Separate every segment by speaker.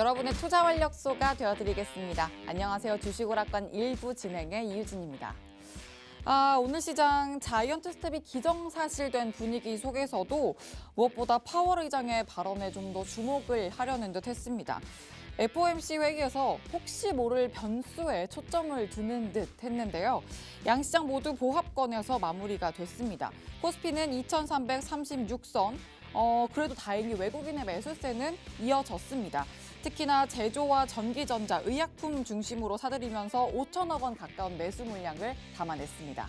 Speaker 1: 여러분의 투자 활력소가 되어드리겠습니다. 안녕하세요. 주식오락관 1부 진행의 이유진입니다. 오늘 시장 자이언트 스텝이 기정사실된 분위기 속에서도 무엇보다 파월 의장의 발언에 좀 더 주목을 하려는 듯 했습니다. FOMC 회의에서 혹시 모를 변수에 초점을 두는 듯 했는데요. 양시장 모두 보합권에서 마무리가 됐습니다. 코스피는 2336선, 그래도 다행히 외국인의 매수세는 이어졌습니다. 특히나 제조와 전기전자, 의약품 중심으로 사들이면서 5천억 원 가까운 매수 물량을 담아냈습니다.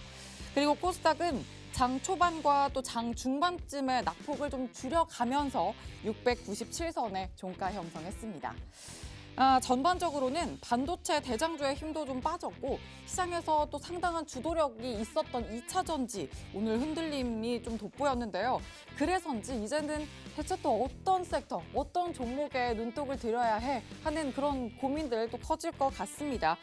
Speaker 1: 그리고 코스닥은 장 초반과 또 장 중반쯤에 낙폭을 좀 줄여가면서 697선에 종가 형성했습니다. 전반적으로는 반도체 대장주의 힘도 좀 빠졌고 시장에서 또 상당한 주도력이 있었던 2차 전지 오늘 흔들림이 좀 돋보였는데요. 그래서인지 이제는 대체 또 어떤 섹터, 어떤 종목에 눈독을 들여야 해 하는 그런 고민들 또 커질 것 같습니다.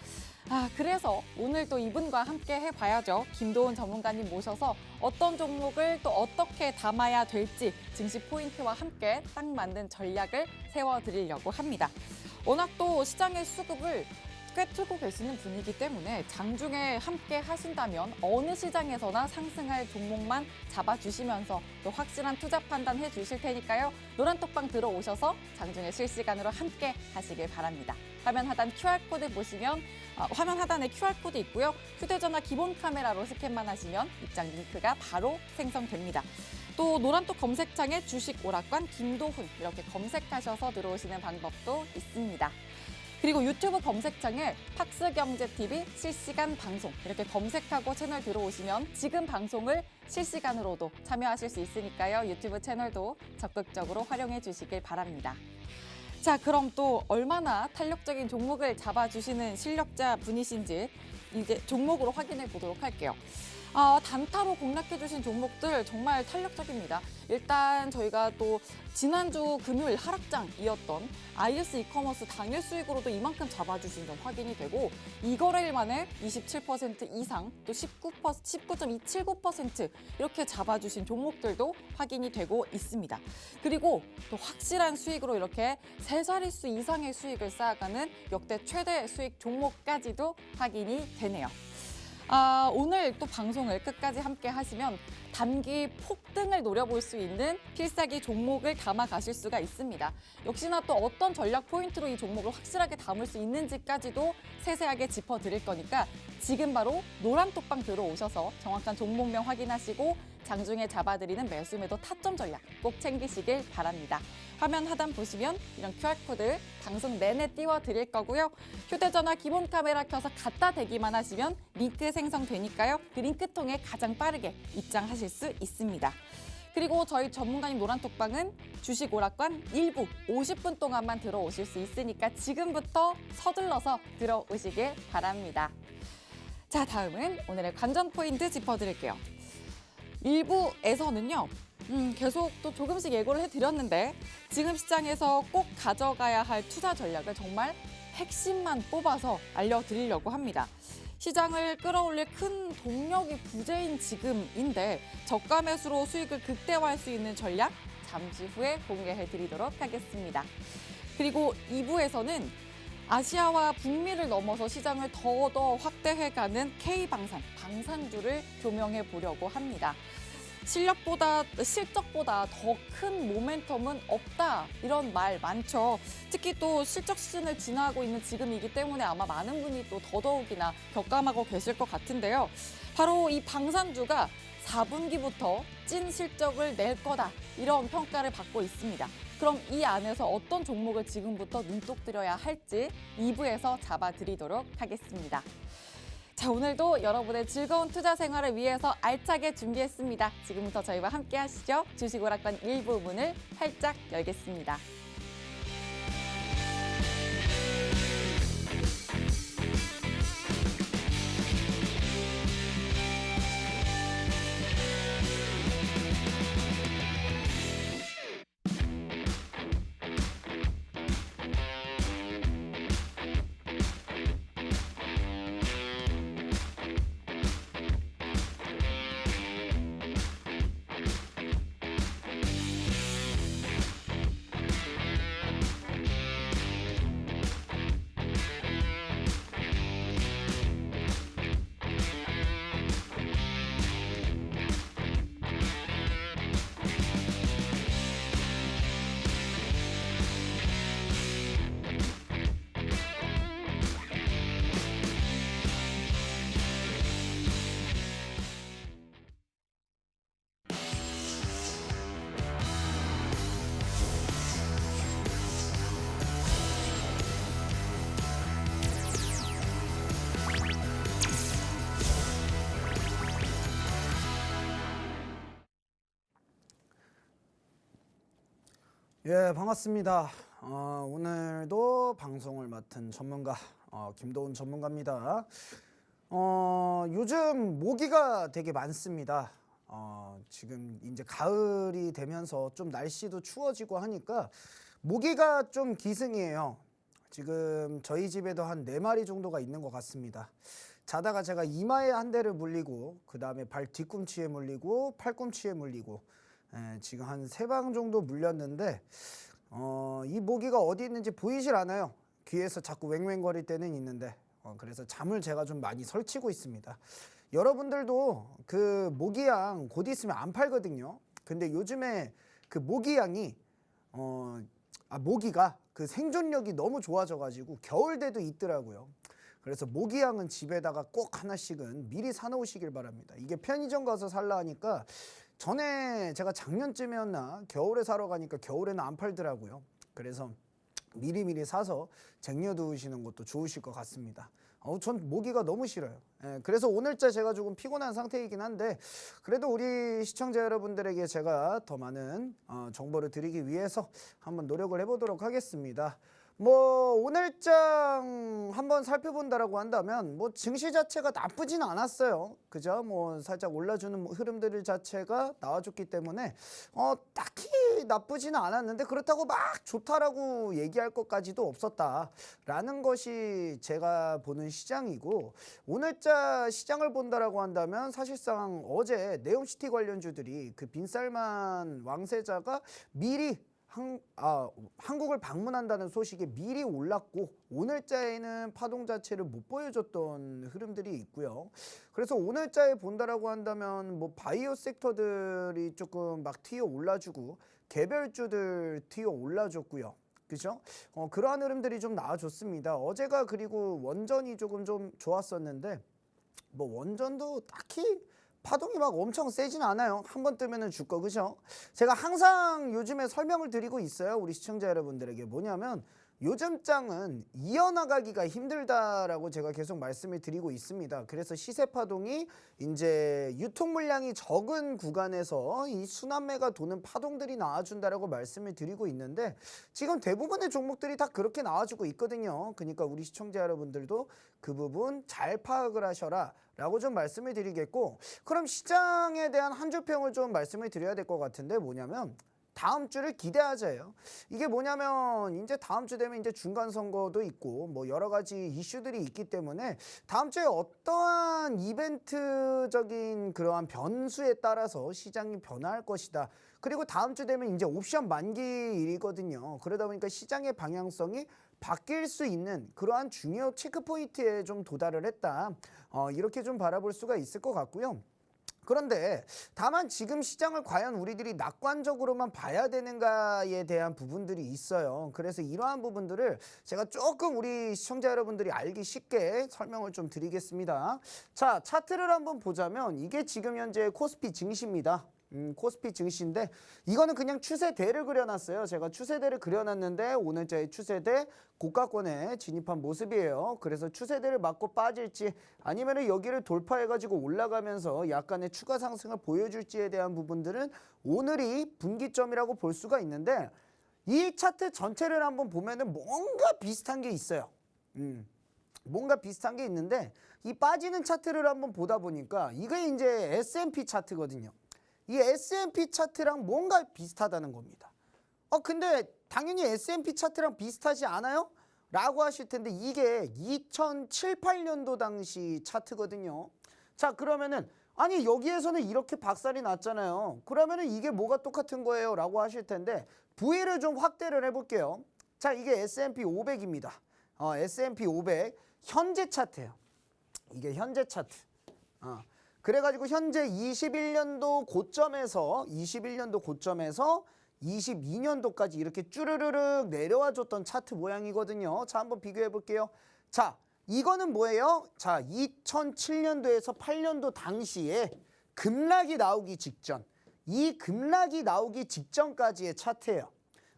Speaker 1: 그래서 오늘 또 이분과 함께 해봐야죠. 김도훈 전문가님 모셔서 어떤 종목을 또 어떻게 담아야 될지 증시 포인트와 함께 딱 맞는 전략을 세워드리려고 합니다. 워낙 또 시장의 수급을 꽤 틀고 계시는 분위기 때문에 장중에 함께 하신다면 어느 시장에서나 상승할 종목만 잡아주시면서 또 확실한 투자 판단 해주실 테니까요. 노란톡방 들어오셔서 장중에 실시간으로 함께 하시길 바랍니다. 화면 하단 QR코드 보시면 화면 하단에 QR코드 있고요. 휴대전화 기본 카메라로 스캔만 하시면 입장 링크가 바로 생성됩니다. 또 노란톡 검색창에 주식 오락관 김도훈 이렇게 검색하셔서 들어오시는 방법도 있습니다. 그리고 유튜브 검색창에 팍스경제TV 실시간 방송 이렇게 검색하고 채널 들어오시면 지금 방송을 실시간으로도 참여하실 수 있으니까요. 유튜브 채널도 적극적으로 활용해 주시길 바랍니다. 자, 그럼 또 얼마나 탄력적인 종목을 잡아주시는 실력자 분이신지 이제 종목으로 확인해 보도록 할게요. 단타로 공략해주신 종목들 정말 탄력적입니다. 일단 저희가 또 지난주 금요일 하락장이었던 IS 이커머스 당일 수익으로도 이만큼 잡아주신 점 확인이 되고 이거래일 만에 27% 이상 또 19.279% 이렇게 잡아주신 종목들도 확인이 되고 있습니다. 그리고 또 확실한 수익으로 이렇게 3자릿수 이상의 수익을 쌓아가는 역대 최대 수익 종목까지도 확인이 되네요. 오늘 또 방송을 끝까지 함께 하시면 단기 폭등을 노려볼 수 있는 필살기 종목을 담아 가실 수가 있습니다. 역시나 또 어떤 전략 포인트로 이 종목을 확실하게 담을 수 있는지까지도 세세하게 짚어드릴 거니까 지금 바로 노란톡방 들어오셔서 정확한 종목명 확인하시고 장중에 잡아드리는 매수 매도 타점 전략 꼭 챙기시길 바랍니다. 화면 하단 보시면 이런 QR코드 방송 내내 띄워드릴 거고요. 휴대전화 기본 카메라 켜서 갖다 대기만 하시면 링크 생성되니까요. 그 링크 통해 가장 빠르게 입장하실 수 있습니다. 그리고 저희 전문가님 노란톡방은 주식 오락관 1부 50분 동안만 들어오실 수 있으니까 지금부터 서둘러서 들어오시길 바랍니다. 자, 다음은 오늘의 관전 포인트 짚어드릴게요. 1부에서는요. 계속 또 조금씩 예고를 해드렸는데 지금 시장에서 꼭 가져가야 할 투자 전략을 정말 핵심만 뽑아서 알려드리려고 합니다. 시장을 끌어올릴 큰 동력이 부재인 지금인데 저가 매수로 수익을 극대화할 수 있는 전략 잠시 후에 공개해드리도록 하겠습니다. 그리고 2부에서는 아시아와 북미를 넘어서 시장을 더더 확대해가는 K방산, 방산주를 조명해 보려고 합니다. 실적보다 더 큰 모멘텀은 없다 이런 말 많죠. 특히 또 실적 시즌을 지나고 있는 지금이기 때문에 아마 많은 분이 또 더더욱이나 격감하고 계실 것 같은데요. 바로 이 방산주가 4분기부터 찐 실적을 낼 거다 이런 평가를 받고 있습니다. 그럼 이 안에서 어떤 종목을 지금부터 눈독 들여야 할지 2부에서 잡아드리도록 하겠습니다. 자, 오늘도 여러분의 즐거운 투자 생활을 위해서 알차게 준비했습니다. 지금부터 저희와 함께 하시죠. 주식 오락관 1부 문을 활짝 열겠습니다.
Speaker 2: 예, 반갑습니다. 오늘도 방송을 맡은 전문가 김도훈 전문가입니다. 요즘 모기가 되게 많습니다. 지금 이제 가을이 되면서 좀 날씨도 추워지고 하니까 모기가 좀 기승이에요. 지금 저희 집에도 한 4마리 정도가 있는 것 같습니다. 자다가 제가 이마에 한 대를 물리고 그 다음에 발 뒤꿈치에 물리고 팔꿈치에 물리고 지금 한 3방 정도 물렸는데 이 모기가 어디 있는지 보이질 않아요. 귀에서 자꾸 웽웽거릴 때는 있는데 그래서 잠을 제가 좀 많이 설치고 있습니다. 여러분들도 그 모기향 곧 있으면 안 팔거든요. 근데 요즘에 그 모기향이 모기가 그 생존력이 너무 좋아져가지고 겨울에도 있더라고요. 그래서 모기향은 집에다가 꼭 하나씩은 미리 사놓으시길 바랍니다. 이게 편의점 가서 살라 하니까 전에 제가 작년쯤이었나 겨울에 사러 가니까 겨울에는 안 팔더라고요. 그래서 미리미리 사서 쟁여두시는 것도 좋으실 것 같습니다. 전 모기가 너무 싫어요. 그래서 오늘자 제가 조금 피곤한 상태이긴 한데 그래도 우리 시청자 여러분들에게 제가 더 많은 정보를 드리기 위해서 한번 노력을 해보도록 하겠습니다. 뭐 오늘장 한번 살펴본다라고 한다면 뭐 증시 자체가 나쁘진 않았어요. 그죠? 뭐 살짝 올라주는 흐름들 자체가 나와줬기 때문에 딱히 나쁘지는 않았는데 그렇다고 막 좋다라고 얘기할 것까지도 없었다라는 것이 제가 보는 시장이고, 오늘자 시장을 본다라고 한다면 사실상 어제 네옴시티 관련주들이 그 빈살만 왕세자가 미리 한국을 방문한다는 소식에 미리 올랐고 오늘자에는 파동 자체를 못 보여줬던 흐름들이 있고요. 그래서 오늘자에 본다라고 한다면 뭐 바이오 섹터들이 조금 막 튀어 올라주고 개별주들 튀어 올라줬고요. 그죠? 그러한 흐름들이 좀 나와줬습니다. 어제가 그리고 원전이 조금 좀 좋았었는데 뭐 원전도 딱히 파동이 막 엄청 세진 않아요. 한 번 뜨면은 줄 거, 그죠? 제가 항상 요즘에 설명을 드리고 있어요. 우리 시청자 여러분들에게. 뭐냐면 요즘 장은 이어나가기가 힘들다라고 제가 계속 말씀을 드리고 있습니다. 그래서 시세 파동이 이제 유통 물량이 적은 구간에서 이 순환매가 도는 파동들이 나와준다라고 말씀을 드리고 있는데 지금 대부분의 종목들이 다 그렇게 나와주고 있거든요. 그러니까 우리 시청자 여러분들도 그 부분 잘 파악을 하셔라 라고 좀 말씀을 드리겠고, 그럼 시장에 대한 한 줄평을 좀 말씀을 드려야 될 것 같은데 뭐냐면 다음 주를 기대하자예요. 이게 뭐냐면 이제 다음 주 되면 이제 중간 선거도 있고 뭐 여러 가지 이슈들이 있기 때문에 다음 주에 어떠한 이벤트적인 그러한 변수에 따라서 시장이 변화할 것이다. 그리고 다음 주 되면 이제 옵션 만기일이거든요. 그러다 보니까 시장의 방향성이 바뀔 수 있는 그러한 중요 체크 포인트에 좀 도달을 했다. 이렇게 좀 바라볼 수가 있을 것 같고요. 그런데 다만 지금 시장을 과연 우리들이 낙관적으로만 봐야 되는가에 대한 부분들이 있어요. 그래서 이러한 부분들을 제가 조금 우리 시청자 여러분들이 알기 쉽게 설명을 좀 드리겠습니다. 자, 차트를 한번 보자면 이게 지금 현재 코스피 증시입니다. 코스피 증시인데 이거는 그냥 추세대를 그려놨어요. 제가 추세대를 그려놨는데 오늘자의 추세대 고가권에 진입한 모습이에요. 그래서 추세대를 맞고 빠질지 아니면 여기를 돌파해가지고 올라가면서 약간의 추가 상승을 보여줄지에 대한 부분들은 오늘이 분기점이라고 볼 수가 있는데 이 차트 전체를 한번 보면은 뭔가 비슷한 게 있어요. 뭔가 비슷한 게 있는데 이 빠지는 차트를 한번 보다 보니까 이게 이제 S&P 차트거든요. 이 S&P 차트랑 뭔가 비슷하다는 겁니다. 근데 당연히 S&P 차트랑 비슷하지 않아요? 라고 하실 텐데 이게 2007, 8년도 당시 차트거든요. 자, 그러면은 아니 여기에서는 이렇게 박살이 났잖아요. 그러면은 이게 뭐가 똑같은 거예요? 라고 하실 텐데 부위를 좀 확대를 해볼게요. 자, 이게 S&P 500입니다. S&P 500 현재 차트예요. 이게 현재 차트. 그래가지고 현재 21년도 고점에서 22년도까지 이렇게 쭈르르륵 내려와 줬던 차트 모양이거든요. 자, 한번 비교해 볼게요. 자, 이거는 뭐예요? 자, 2007년도에서 8년도 당시에 급락이 나오기 직전, 이 급락이 나오기 직전까지의 차트예요.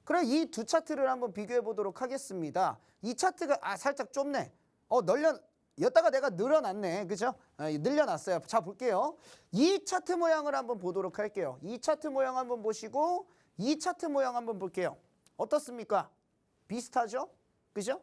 Speaker 2: 그럼 이 두 차트를 한번 비교해 보도록 하겠습니다. 이 차트가 살짝 좁네. 여기다가 내가 늘어났네. 그죠? 늘려놨어요. 자, 볼게요. 이 차트 모양을 한번 보도록 할게요. 이 차트 모양 한번 보시고 이 차트 모양 한번 볼게요. 어떻습니까? 비슷하죠? 그죠?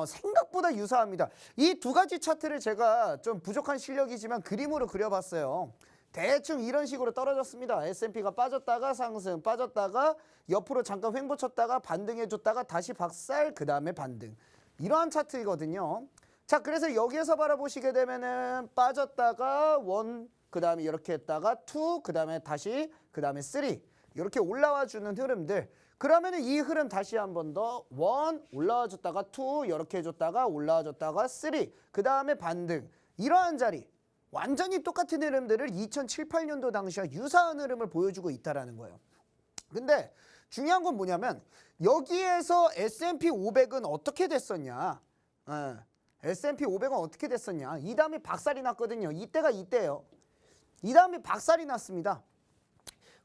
Speaker 2: 생각보다 유사합니다. 이 두 가지 차트를 제가 좀 부족한 실력이지만 그림으로 그려봤어요. 대충 이런 식으로 떨어졌습니다. S&P가 빠졌다가 상승, 빠졌다가 옆으로 잠깐 횡보 쳤다가 반등해줬다가 다시 박살, 그 다음에 반등. 이러한 차트이거든요. 자, 그래서 여기에서 바라보시게 되면은 빠졌다가 원, 그 다음에 이렇게 했다가 투, 그 다음에 다시, 그 다음에 쓰리. 이렇게 올라와 주는 흐름들. 그러면은 이 흐름 다시 한 번 더 원, 올라와 줬다가 투, 이렇게 해줬다가 올라와 줬다가 쓰리, 그 다음에 반등. 이러한 자리. 완전히 똑같은 흐름들을 2007, 8년도 당시와 유사한 흐름을 보여주고 있다는 거예요. 근데 중요한 건 뭐냐면 여기에서 S&P 500은 어떻게 됐었냐. S&P 500은 어떻게 됐었냐. 이 다음에 박살이 났거든요. 이때가 이때예요. 이 다음에 박살이 났습니다.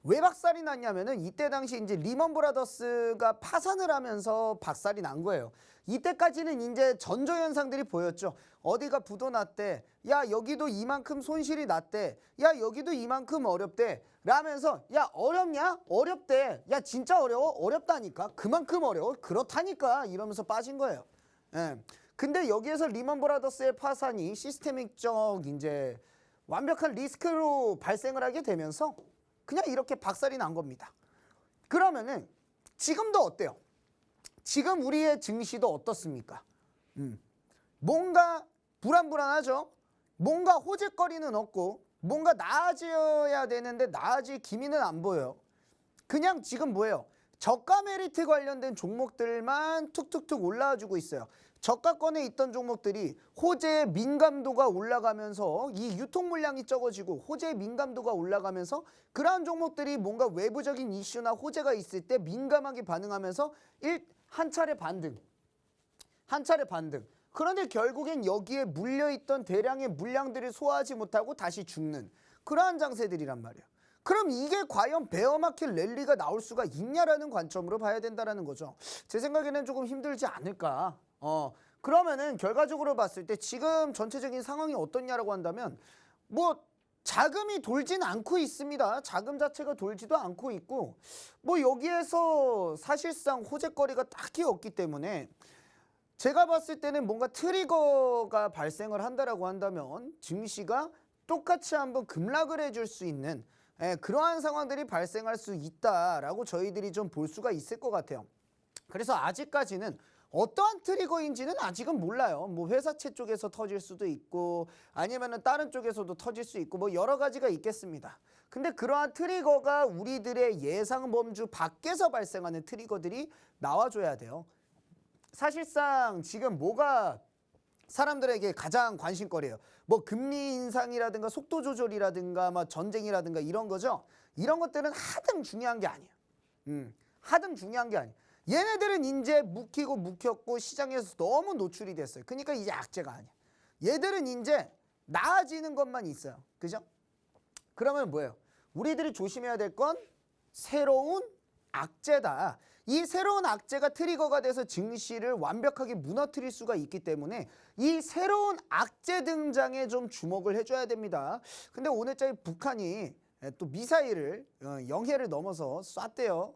Speaker 2: 왜 박살이 났냐면은 이때 당시 이제 리먼 브라더스가 파산을 하면서 박살이 난 거예요. 이때까지는 이제 전조 현상들이 보였죠. 어디가 부도 났대. 야, 여기도 이만큼 손실이 났대. 야, 여기도 이만큼 어렵대. 라면서 야, 어렵냐? 어렵대. 야, 진짜 어려워? 어렵다니까. 그만큼 어려워. 그렇다니까. 이러면서 빠진 거예요. 예. 근데 여기에서 리먼 브라더스의 파산이 시스테믹적 이제 완벽한 리스크로 발생을 하게 되면서 그냥 이렇게 박살이 난 겁니다. 그러면은 지금도 어때요? 지금 우리의 증시도 어떻습니까? 뭔가 불안불안하죠? 뭔가 호재거리는 없고 뭔가 나아져야 되는데 나아질 기미는 안 보여요. 그냥 지금 뭐예요? 저가 메리트 관련된 종목들만 툭툭툭 올라와주고 있어요. 저가권에 있던 종목들이 호재의 민감도가 올라가면서 이 유통 물량이 적어지고 호재의 민감도가 올라가면서 그러한 종목들이 뭔가 외부적인 이슈나 호재가 있을 때 민감하게 반응하면서 한 차례 반등. 그런데 결국엔 여기에 물려있던 대량의 물량들을 소화하지 못하고 다시 죽는 그러한 장세들이란 말이에요. 그럼 이게 과연 베어마켓 랠리가 나올 수가 있냐라는 관점으로 봐야 된다는 거죠. 제 생각에는 조금 힘들지 않을까. 그러면은 결과적으로 봤을 때 지금 전체적인 상황이 어떻냐라고 한다면 뭐 자금이 돌진 않고 있습니다. 자금 자체가 돌지도 않고 있고 뭐 여기에서 사실상 호재거리가 딱히 없기 때문에 제가 봤을 때는 뭔가 트리거가 발생을 한다라고 한다면 증시가 똑같이 한번 급락을 해줄 수 있는 그러한 상황들이 발생할 수 있다라고 저희들이 좀 볼 수가 있을 것 같아요. 그래서 아직까지는 어떠한 트리거인지는 아직은 몰라요. 뭐 회사채 쪽에서 터질 수도 있고 아니면은 다른 쪽에서도 터질 수 있고 뭐 여러 가지가 있겠습니다. 근데 그러한 트리거가 우리들의 예상 범주 밖에서 발생하는 트리거들이 나와줘야 돼요. 사실상 지금 뭐가 사람들에게 가장 관심거리예요. 뭐 금리 인상이라든가 속도 조절이라든가 뭐 전쟁이라든가 이런 거죠. 이런 것들은 하등 중요한 게 아니에요. 하등 중요한 게 아니에요. 얘네들은 이제 묵혔고 시장에서 너무 노출이 됐어요. 그러니까 이제 악재가 아니야. 얘들은 이제 나아지는 것만 있어요. 그죠? 그러면 뭐예요? 우리들이 조심해야 될 건 새로운 악재다. 이 새로운 악재가 트리거가 돼서 증시를 완벽하게 무너뜨릴 수가 있기 때문에 이 새로운 악재 등장에 좀 주목을 해줘야 됩니다. 근데 오늘자리 북한이 또 미사일을 영해를 넘어서 쐈대요.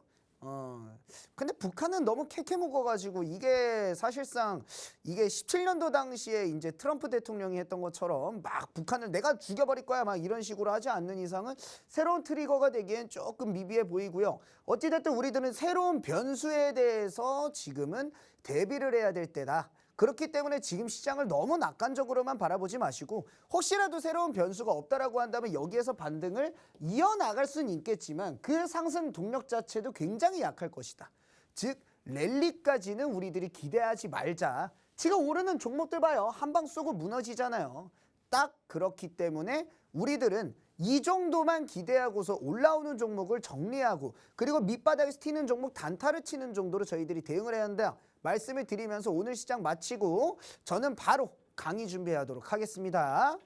Speaker 2: 근데 북한은 너무 캐캐묵어가지고 이게 사실상 이게 17년도 당시에 이제 트럼프 대통령이 했던 것처럼 막 북한을 내가 죽여버릴 거야 막 이런 식으로 하지 않는 이상은 새로운 트리거가 되기엔 조금 미비해 보이고요. 어찌됐든 우리들은 새로운 변수에 대해서 지금은 대비를 해야 될 때다. 그렇기 때문에 지금 시장을 너무 낙관적으로만 바라보지 마시고 혹시라도 새로운 변수가 없다라고 한다면 여기에서 반등을 이어나갈 수는 있겠지만 그 상승 동력 자체도 굉장히 약할 것이다. 즉 랠리까지는 우리들이 기대하지 말자. 지금 오르는 종목들 봐요. 한 방 쏘고 무너지잖아요. 딱 그렇기 때문에 우리들은 이 정도만 기대하고서 올라오는 종목을 정리하고 그리고 밑바닥에서 튀는 종목 단타를 치는 정도로 저희들이 대응을 해야 한다. 말씀을 드리면서 오늘 시장 마치고 저는 바로 강의 준비하도록 하겠습니다.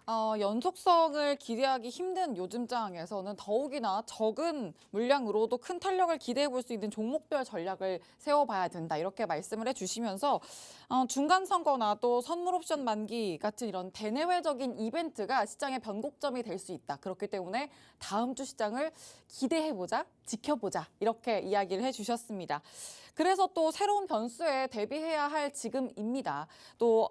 Speaker 1: 연속성을 기대하기 힘든 요즘 장에서는 더욱이나 적은 물량으로도 큰 탄력을 기대해 볼 수 있는 종목별 전략을 세워봐야 된다. 이렇게 말씀을 해주시면서 중간 선거나 또 선물 옵션 만기 같은 이런 대내외적인 이벤트가 시장의 변곡점이 될 수 있다. 그렇기 때문에 다음 주 시장을 기대해보자, 지켜보자 이렇게 이야기를 해주셨습니다. 그래서 또 새로운 변수에 대비해야 할 지금입니다. 또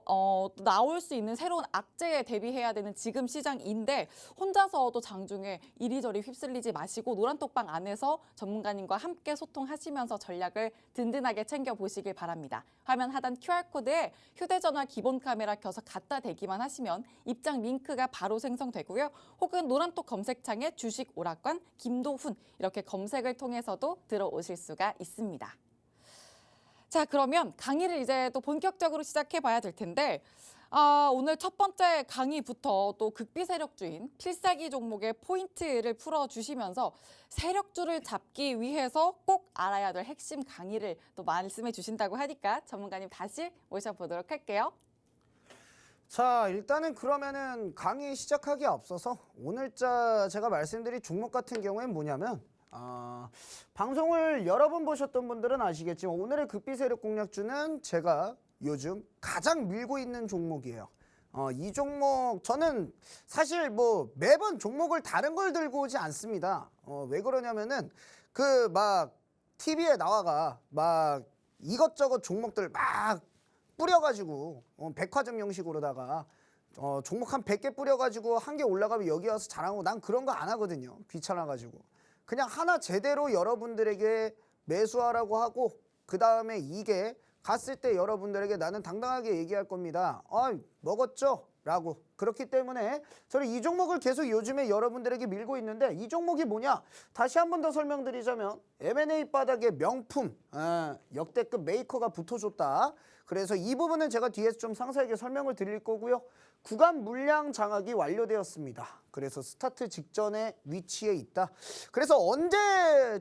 Speaker 1: 나올 수 있는 새로운 악재에 대비해야 되는 지금 시장인데 혼자서도 장중에 이리저리 휩쓸리지 마시고 노란톡방 안에서 전문가님과 함께 소통하시면서 전략을 든든하게 챙겨보시길 바랍니다. 화면 하단 QR코드에 휴대전화 기본 카메라 켜서 갖다 대기만 하시면 입장 링크가 바로 생성되고요. 혹은 노란톡 검색창에 주식 오락관 김도훈 이렇게 검색을 통해서도 들어오실 수가 있습니다. 자, 그러면 강의를 이제 또 본격적으로 시작해 봐야 될 텐데 오늘 첫 번째 강의부터 또 극비 세력주인 필살기 종목의 포인트를 풀어주시면서 세력주를 잡기 위해서 꼭 알아야 될 핵심 강의를 또 말씀해 주신다고 하니까 전문가님 다시 모셔보도록 할게요.
Speaker 2: 자, 일단은 그러면은 강의 시작하기에 앞서서 오늘자 제가 말씀드릴 종목 같은 경우에는 뭐냐면 방송을 여러 번 보셨던 분들은 아시겠지만 오늘의 극비 세력 공략주는 제가 요즘 가장 밀고 있는 종목이에요. 이 종목 저는 사실 뭐 매번 종목을 다른 걸 들고 오지 않습니다. 왜 그러냐면은 그 막 TV에 나와가 막 이것저것 종목들 막 뿌려가지고 백화점 형식으로다가 종목 한 100개 뿌려가지고 한 개 올라가면 여기 와서 자랑하고 난 그런 거 안 하거든요. 귀찮아가지고. 그냥 하나 제대로 여러분들에게 매수하라고 하고 그 다음에 이게 갔을 때 여러분들에게 나는 당당하게 얘기할 겁니다. 먹었죠? 라고. 그렇기 때문에 저는 이 종목을 계속 요즘에 여러분들에게 밀고 있는데 이 종목이 뭐냐? 다시 한 번 더 설명드리자면 M&A 바닥에 명품 역대급 메이커가 붙어줬다. 그래서 이 부분은 제가 뒤에서 좀 상세하게 설명을 드릴 거고요. 구간 물량 장악이 완료되었습니다. 그래서 스타트 직전에 위치해 있다. 그래서 언제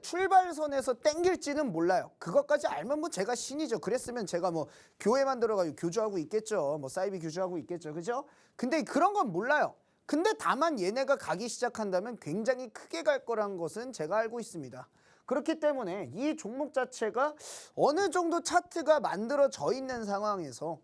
Speaker 2: 출발선에서 땡길지는 몰라요. 그것까지 알면 뭐 제가 신이죠. 그랬으면 제가 뭐 교회만 들어가고 교주하고 있겠죠. 뭐 사이비 교주하고 있겠죠. 그죠? 근데 그런 건 몰라요. 근데 다만 얘네가 가기 시작한다면 굉장히 크게 갈 거란 것은 제가 알고 있습니다. 그렇기 때문에 이 종목 자체가 어느 정도 차트가 만들어져 있는 상황에서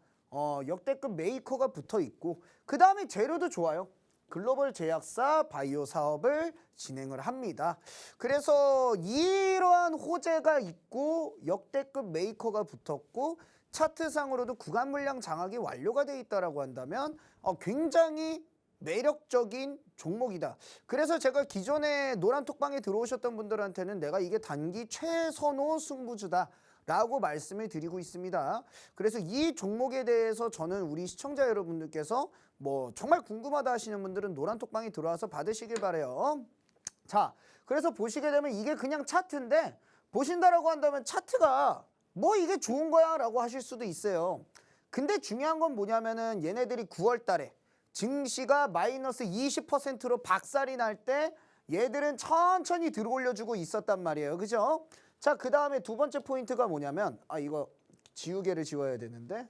Speaker 2: 역대급 메이커가 붙어 있고 그 다음에 재료도 좋아요. 글로벌 제약사 바이오 사업을 진행을 합니다. 그래서 이러한 호재가 있고 역대급 메이커가 붙었고 차트상으로도 구간 물량 장악이 완료가 돼 있다라고 한다면 굉장히 매력적인 종목이다. 그래서 제가 기존에 노란톡방에 들어오셨던 분들한테는 내가 이게 단기 최선호 승부주다 라고 말씀을 드리고 있습니다. 그래서 이 종목에 대해서 저는 우리 시청자 여러분들께서 뭐 정말 궁금하다 하시는 분들은 노란톡방에 들어와서 받으시길 바래요. 자, 그래서 보시게 되면 이게 그냥 차트인데 보신다라고 한다면 차트가 뭐 이게 좋은 거야 라고 하실 수도 있어요. 근데 중요한 건 뭐냐면은 얘네들이 9월 달에 증시가 마이너스 20%로 박살이 날 때 얘들은 천천히 들어올려주고 있었단 말이에요. 그죠? 자, 그 다음에 두 번째 포인트가 뭐냐면 이거 지우개를 지워야 되는데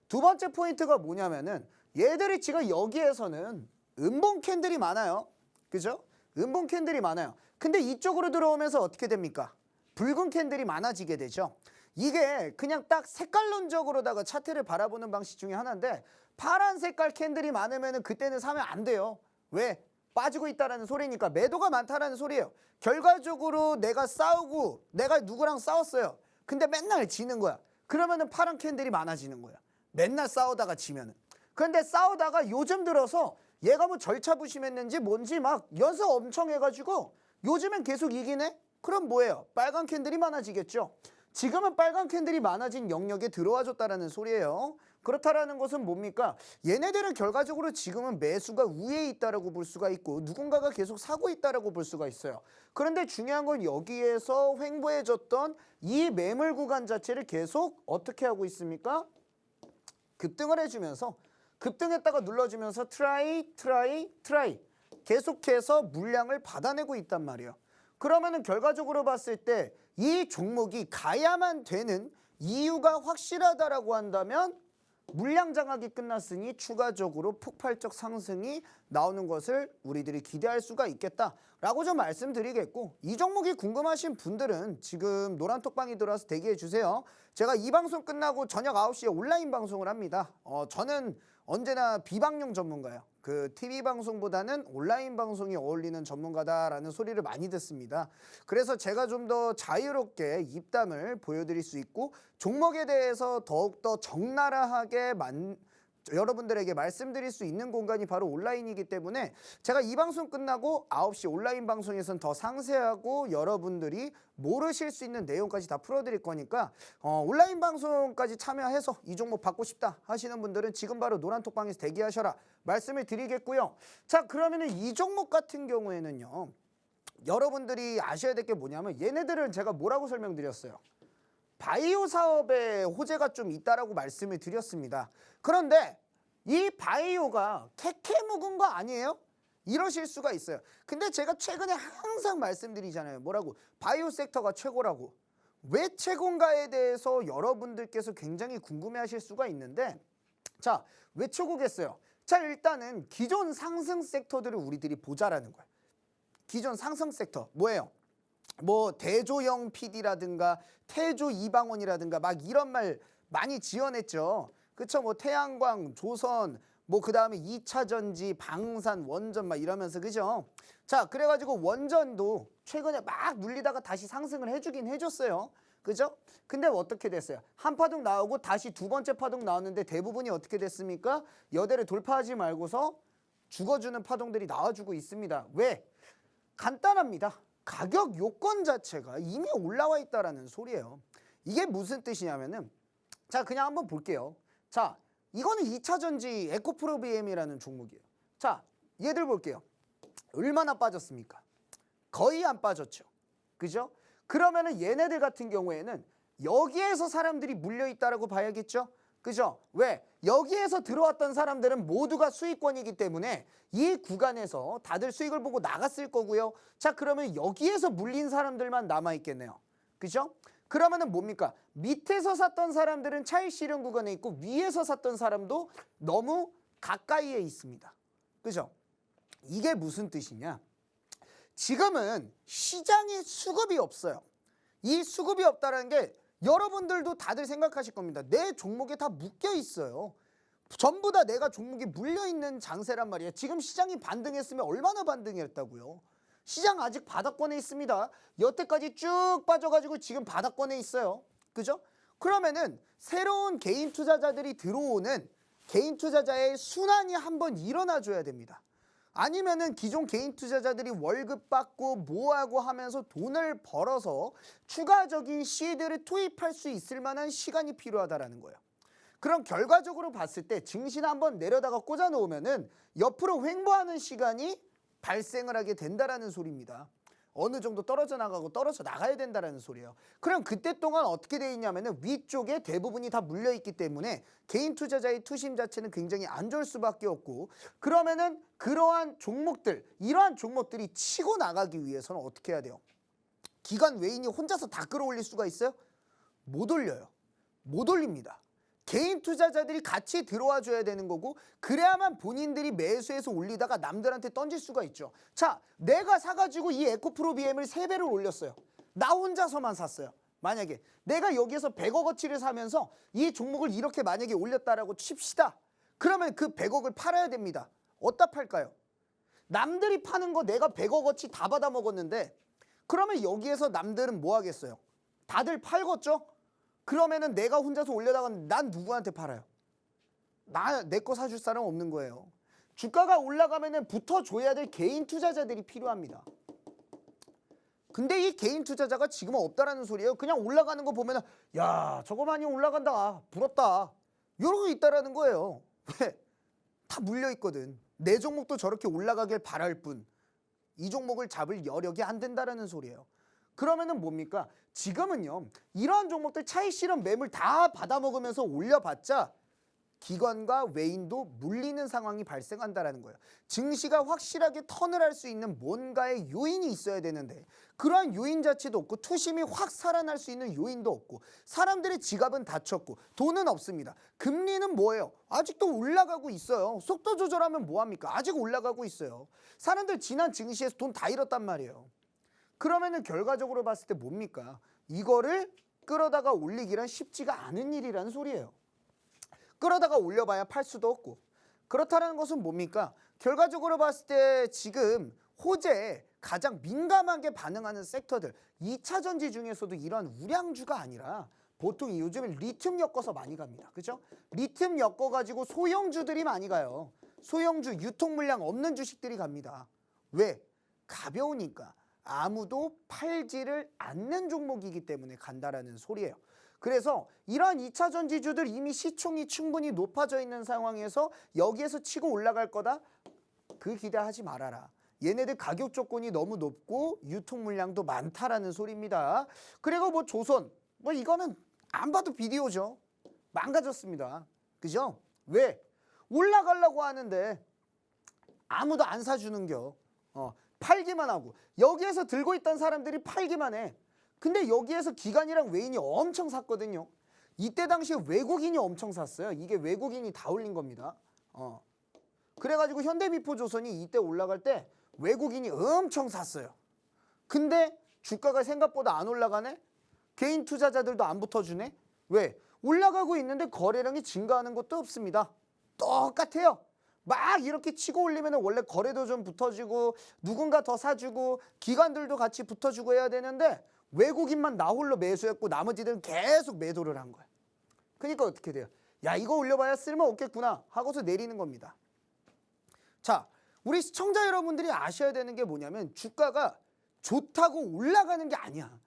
Speaker 2: 두 번째 포인트가 뭐냐면은 얘들이 지금 여기에서는 음봉 캔들이 많아요. 그죠? 음봉 캔들이 많아요. 근데 이쪽으로 들어오면서 어떻게 됩니까? 붉은 캔들이 많아지게 되죠. 이게 그냥 딱 색깔론적으로다가 차트를 바라보는 방식 중에 하나인데 파란 색깔 캔들이 많으면 그때는 사면 안 돼요. 왜? 빠지고 있다라는 소리니까 매도가 많다라는 소리예요. 결과적으로 내가 싸우고 내가 누구랑 싸웠어요. 근데 맨날 지는 거야. 그러면은 파란 캔들이 많아지는 거야. 맨날 싸우다가 지면은. 그런데 싸우다가 요즘 들어서 얘가 뭐 절차 부심했는지 뭔지 막 연습 엄청 해가지고 요즘엔 계속 이기네? 그럼 뭐예요? 빨간 캔들이 많아지겠죠. 지금은 빨간 캔들이 많아진 영역에 들어와 줬다라는 소리예요. 그렇다라는 것은 뭡니까? 얘네들은 결과적으로 지금은 매수가 우위에 있다라고 볼 수가 있고 누군가가 계속 사고 있다라고 볼 수가 있어요. 그런데 중요한 건 여기에서 횡보해줬던 이 매물 구간 자체를 계속 어떻게 하고 있습니까? 급등을 해주면서 급등했다가 눌러주면서 트라이 계속해서 물량을 받아내고 있단 말이에요. 그러면은 결과적으로 봤을 때 이 종목이 가야만 되는 이유가 확실하다라고 한다면 물량 장악이 끝났으니 추가적으로 폭발적 상승이 나오는 것을 우리들이 기대할 수가 있겠다라고 좀 말씀드리겠고, 이 종목이 궁금하신 분들은 지금 노란톡방이 들어와서 대기해 주세요. 제가 이 방송 끝나고 저녁 9시에 온라인 방송을 합니다. 저는 언제나 비방용 전문가예요. 그 TV 방송보다는 온라인 방송이 어울리는 전문가다라는 소리를 많이 듣습니다. 그래서 제가 좀 더 자유롭게 입담을 보여드릴 수 있고 종목에 대해서 더욱더 적나라하게 여러분들에게 말씀드릴 수 있는 공간이 바로 온라인이기 때문에 제가 이 방송 끝나고 9시 온라인 방송에서는 더 상세하고 여러분들이 모르실 수 있는 내용까지 다 풀어드릴 거니까 온라인 방송까지 참여해서 이 종목 받고 싶다 하시는 분들은 지금 바로 노란톡방에서 대기하셔라 말씀을 드리겠고요. 자, 그러면은 이 종목 같은 경우에는요, 여러분들이 아셔야 될 게 뭐냐면 얘네들은 제가 뭐라고 설명드렸어요? 바이오 사업에 호재가 좀 있다라고 말씀을 드렸습니다. 그런데 이 바이오가 캐캐 묵은 거 아니에요? 이러실 수가 있어요. 근데 제가 최근에 항상 말씀드리잖아요. 뭐라고? 바이오 섹터가 최고라고. 왜 최고인가에 대해서 여러분들께서 굉장히 궁금해하실 수가 있는데, 자, 왜 최고겠어요? 자, 일단은 기존 상승 섹터들을 우리들이 보자라는 거예요. 기존 상승 섹터 뭐예요? 뭐 대조영 PD라든가 태조 이방원이라든가 막 이런 말 많이 지어냈죠. 그쵸? 뭐 태양광, 조선, 뭐 그 다음에 2차전지, 방산, 원전 막 이러면서, 그죠? 자, 그래가지고 원전도 최근에 막 눌리다가 다시 상승을 해주긴 해줬어요. 그죠? 근데 어떻게 됐어요? 한 파동 나오고 다시 두 번째 파동 나왔는데 대부분이 어떻게 됐습니까? 여대를 돌파하지 말고서 죽어주는 파동들이 나와주고 있습니다. 왜? 간단합니다. 가격 요건 자체가 이미 올라와 있다라는 소리예요. 이게 무슨 뜻이냐면은, 자, 그냥 한번 볼게요. 자, 이거는 2차전지 에코프로비엠이라는 종목이에요. 자, 얘들 볼게요. 얼마나 빠졌습니까? 거의 안 빠졌죠. 그죠? 그러면은 얘네들 같은 경우에는 여기에서 사람들이 물려 있다라고 봐야겠죠? 그죠? 왜? 여기에서 들어왔던 사람들은 모두가 수익권이기 때문에 이 구간에서 다들 수익을 보고 나갔을 거고요. 자, 그러면 여기에서 물린 사람들만 남아있겠네요. 그죠? 그러면은 뭡니까? 밑에서 샀던 사람들은 차익 실현 구간에 있고 위에서 샀던 사람도 너무 가까이에 있습니다. 그죠? 이게 무슨 뜻이냐? 지금은 시장에 수급이 없어요. 이 수급이 없다는 게 여러분들도 다들 생각하실 겁니다. 내 종목에 다 묶여 있어요. 전부 다 내가 종목에 물려있는 장세란 말이에요. 지금 시장이 반등했으면 얼마나 반등했다고요? 시장 아직 바닥권에 있습니다. 여태까지 쭉 빠져가지고 지금 바닥권에 있어요. 그죠? 그러면은 새로운 개인 투자자들이 들어오는 개인 투자자의 순환이 한번 일어나줘야 됩니다. 아니면은 기존 개인 투자자들이 월급 받고 뭐하고 하면서 돈을 벌어서 추가적인 시드를 투입할 수 있을 만한 시간이 필요하다라는 거예요. 그럼 결과적으로 봤을 때 증시는 한번 내려다가 꽂아 놓으면은 옆으로 횡보하는 시간이 발생을 하게 된다라는 소리입니다. 어느 정도 떨어져 나가고 떨어져 나가야 된다라는 소리예요. 그럼 그때 동안 어떻게 돼 있냐면은 위쪽에 대부분이 다 물려 있기 때문에 개인 투자자의 투심 자체는 굉장히 안 좋을 수밖에 없고, 그러면은 그러한 종목들, 이러한 종목들이 치고 나가기 위해서는 어떻게 해야 돼요? 기관 외인이 혼자서 다 끌어올릴 수가 있어요? 못 올려요. 못 올립니다. 개인 투자자들이 같이 들어와 줘야 되는 거고, 그래야만 본인들이 매수해서 올리다가 남들한테 던질 수가 있죠. 자, 내가 사가지고 이 에코프로비엠을 3배를 올렸어요. 나 혼자서만 샀어요. 만약에 내가 여기에서 100억어치를 사면서 이 종목을 이렇게 만약에 올렸다라고 칩시다. 그러면 그 100억을 팔아야 됩니다. 어디다 팔까요? 남들이 파는 거 내가 100억어치 다 받아 먹었는데, 그러면 여기에서 남들은 뭐 하겠어요? 다들 팔겠죠? 그러면은 내가 혼자서 올려다가 난 누구한테 팔아요? 내 거 사줄 사람 없는 거예요. 주가가 올라가면은 붙어줘야 될 개인 투자자들이 필요합니다. 근데 이 개인 투자자가 지금은 없다라는 소리예요. 그냥 올라가는 거 보면은 야, 저거 많이 올라간다, 부럽다, 이러고 있다라는 거예요. 왜? 다 물려 있거든. 내 종목도 저렇게 올라가길 바랄 뿐 이 종목을 잡을 여력이 안 된다라는 소리예요. 그러면은 뭡니까? 지금은요, 이러한 종목들 차익 실현 매물 다 받아먹으면서 올려봤자 기관과 외인도 물리는 상황이 발생한다라는 거예요. 증시가 확실하게 턴을 할 수 있는 뭔가의 요인이 있어야 되는데 그러한 요인 자체도 없고 투심이 확 살아날 수 있는 요인도 없고 사람들의 지갑은 닫혔고 돈은 없습니다. 금리는 뭐예요? 아직도 올라가고 있어요. 속도 조절하면 뭐합니까? 아직 올라가고 있어요. 사람들 지난 증시에서 돈 다 잃었단 말이에요. 그러면은 결과적으로 봤을 때 뭡니까? 이거를 끌어다가 올리기란 쉽지가 않은 일이라는 소리예요. 끌어다가 올려봐야 팔 수도 없고 그렇다는 것은 뭡니까? 결과적으로 봤을 때 지금 호재에 가장 민감하게 반응하는 섹터들 2차 전지 중에서도 이런 우량주가 아니라 보통 요즘에 리튬 엮어서 많이 갑니다. 그죠? 리튬 엮어가지고 소형주들이 많이 가요. 소형주 유통 물량 없는 주식들이 갑니다. 왜? 가벼우니까 아무도 팔지를 않는 종목이기 때문에 간다라는 소리예요. 그래서 이러한 2차 전지주들 이미 시총이 충분히 높아져 있는 상황에서 여기에서 치고 올라갈 거다? 그 기대하지 말아라. 얘네들 가격 조건이 너무 높고 유통 물량도 많다라는 소리입니다. 그리고 뭐 조선, 뭐 이거는 안 봐도 비디오죠. 망가졌습니다. 그죠? 왜? 올라가려고 하는데 아무도 안 사주는겨. 팔기만 하고 여기에서 들고 있던 사람들이 팔기만 해. 근데 여기에서 기관이랑 외인이 엄청 샀거든요. 이때 당시에 외국인이 엄청 샀어요. 이게 외국인이 다 올린 겁니다. 그래가지고 현대미포조선이 이때 올라갈 때 외국인이 엄청 샀어요. 근데 주가가 생각보다 안 올라가네? 개인 투자자들도 안 붙어주네? 왜? 올라가고 있는데 거래량이 증가하는 것도 없습니다. 똑같아요. 막 이렇게 치고 올리면 원래 거래도 좀 붙어주고 누군가 더 사주고 기관들도 같이 붙어주고 해야 되는데 외국인만 나 홀로 매수했고 나머지들은 계속 매도를 한 거야. 그러니까 어떻게 돼요? 야, 이거 올려봐야 쓸모없겠구나 하고서 내리는 겁니다. 자, 우리 시청자 여러분들이 아셔야 되는 게 뭐냐면 주가가 좋다고 올라가는 게 아니야.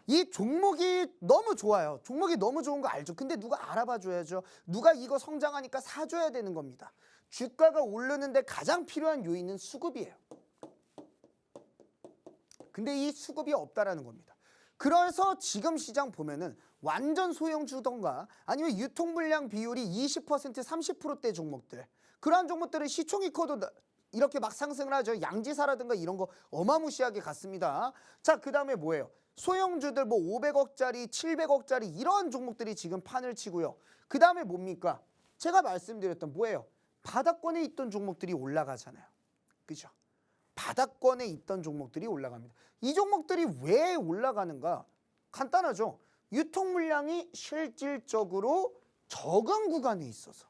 Speaker 2: 이 종목이 너무 좋아요. 종목이 너무 좋은 거 알죠. 근데 누가 알아봐 줘야죠. 누가 이거 성장하니까 사줘야 되는 겁니다. 주가가 오르는데 가장 필요한 요인은 수급이에요. 근데 이 수급이 없다라는 겁니다. 그래서 지금 시장 보면은 완전 소형주던가 아니면 유통 물량 비율이 20% 30%대 종목들, 그러한 종목들은 시총이 커도 이렇게 막 상승을 하죠. 양지사라든가 이런 거 어마무시하게 갔습니다. 자, 그 다음에 뭐예요? 소형주들 뭐 500억짜리 700억짜리 이런 종목들이 지금 판을 치고요. 그 다음에 뭡니까? 제가 말씀드렸던 뭐예요? 바닥권에 있던 종목들이 올라가잖아요. 그죠? 바닥권에 있던 종목들이 올라갑니다. 이 종목들이 왜 올라가는가? 간단하죠. 유통 물량이 실질적으로 적은 구간에 있어서.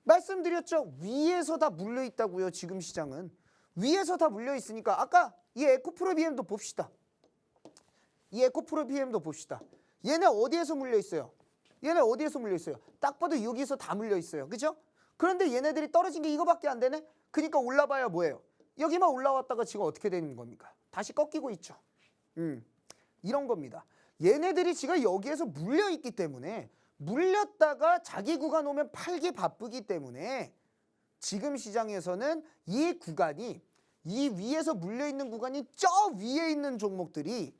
Speaker 2: 말씀드렸죠. 위에서 다 물려 있다고요. 지금 시장은. 위에서 다 물려 있으니까 아까 이 에코프로 BM도 봅시다. 이 에코프로 BM도 봅시다. 얘네 어디에서 물려 있어요? 얘네 어디에서 물려 있어요? 딱 봐도 여기서 다 물려 있어요. 그죠? 그런데 얘네들이 떨어진 게 이거밖에 안 되네? 그러니까 올라봐야 뭐예요? 여기만 올라왔다가 지금 어떻게 되는 겁니까? 다시 꺾이고 있죠. 이런 겁니다. 얘네들이 지금 여기에서 물려있기 때문에 물렸다가 자기 구간 오면 팔기 바쁘기 때문에 지금 시장에서는 이 구간이 이 위에서 물려있는 구간이 저 위에 있는 종목들이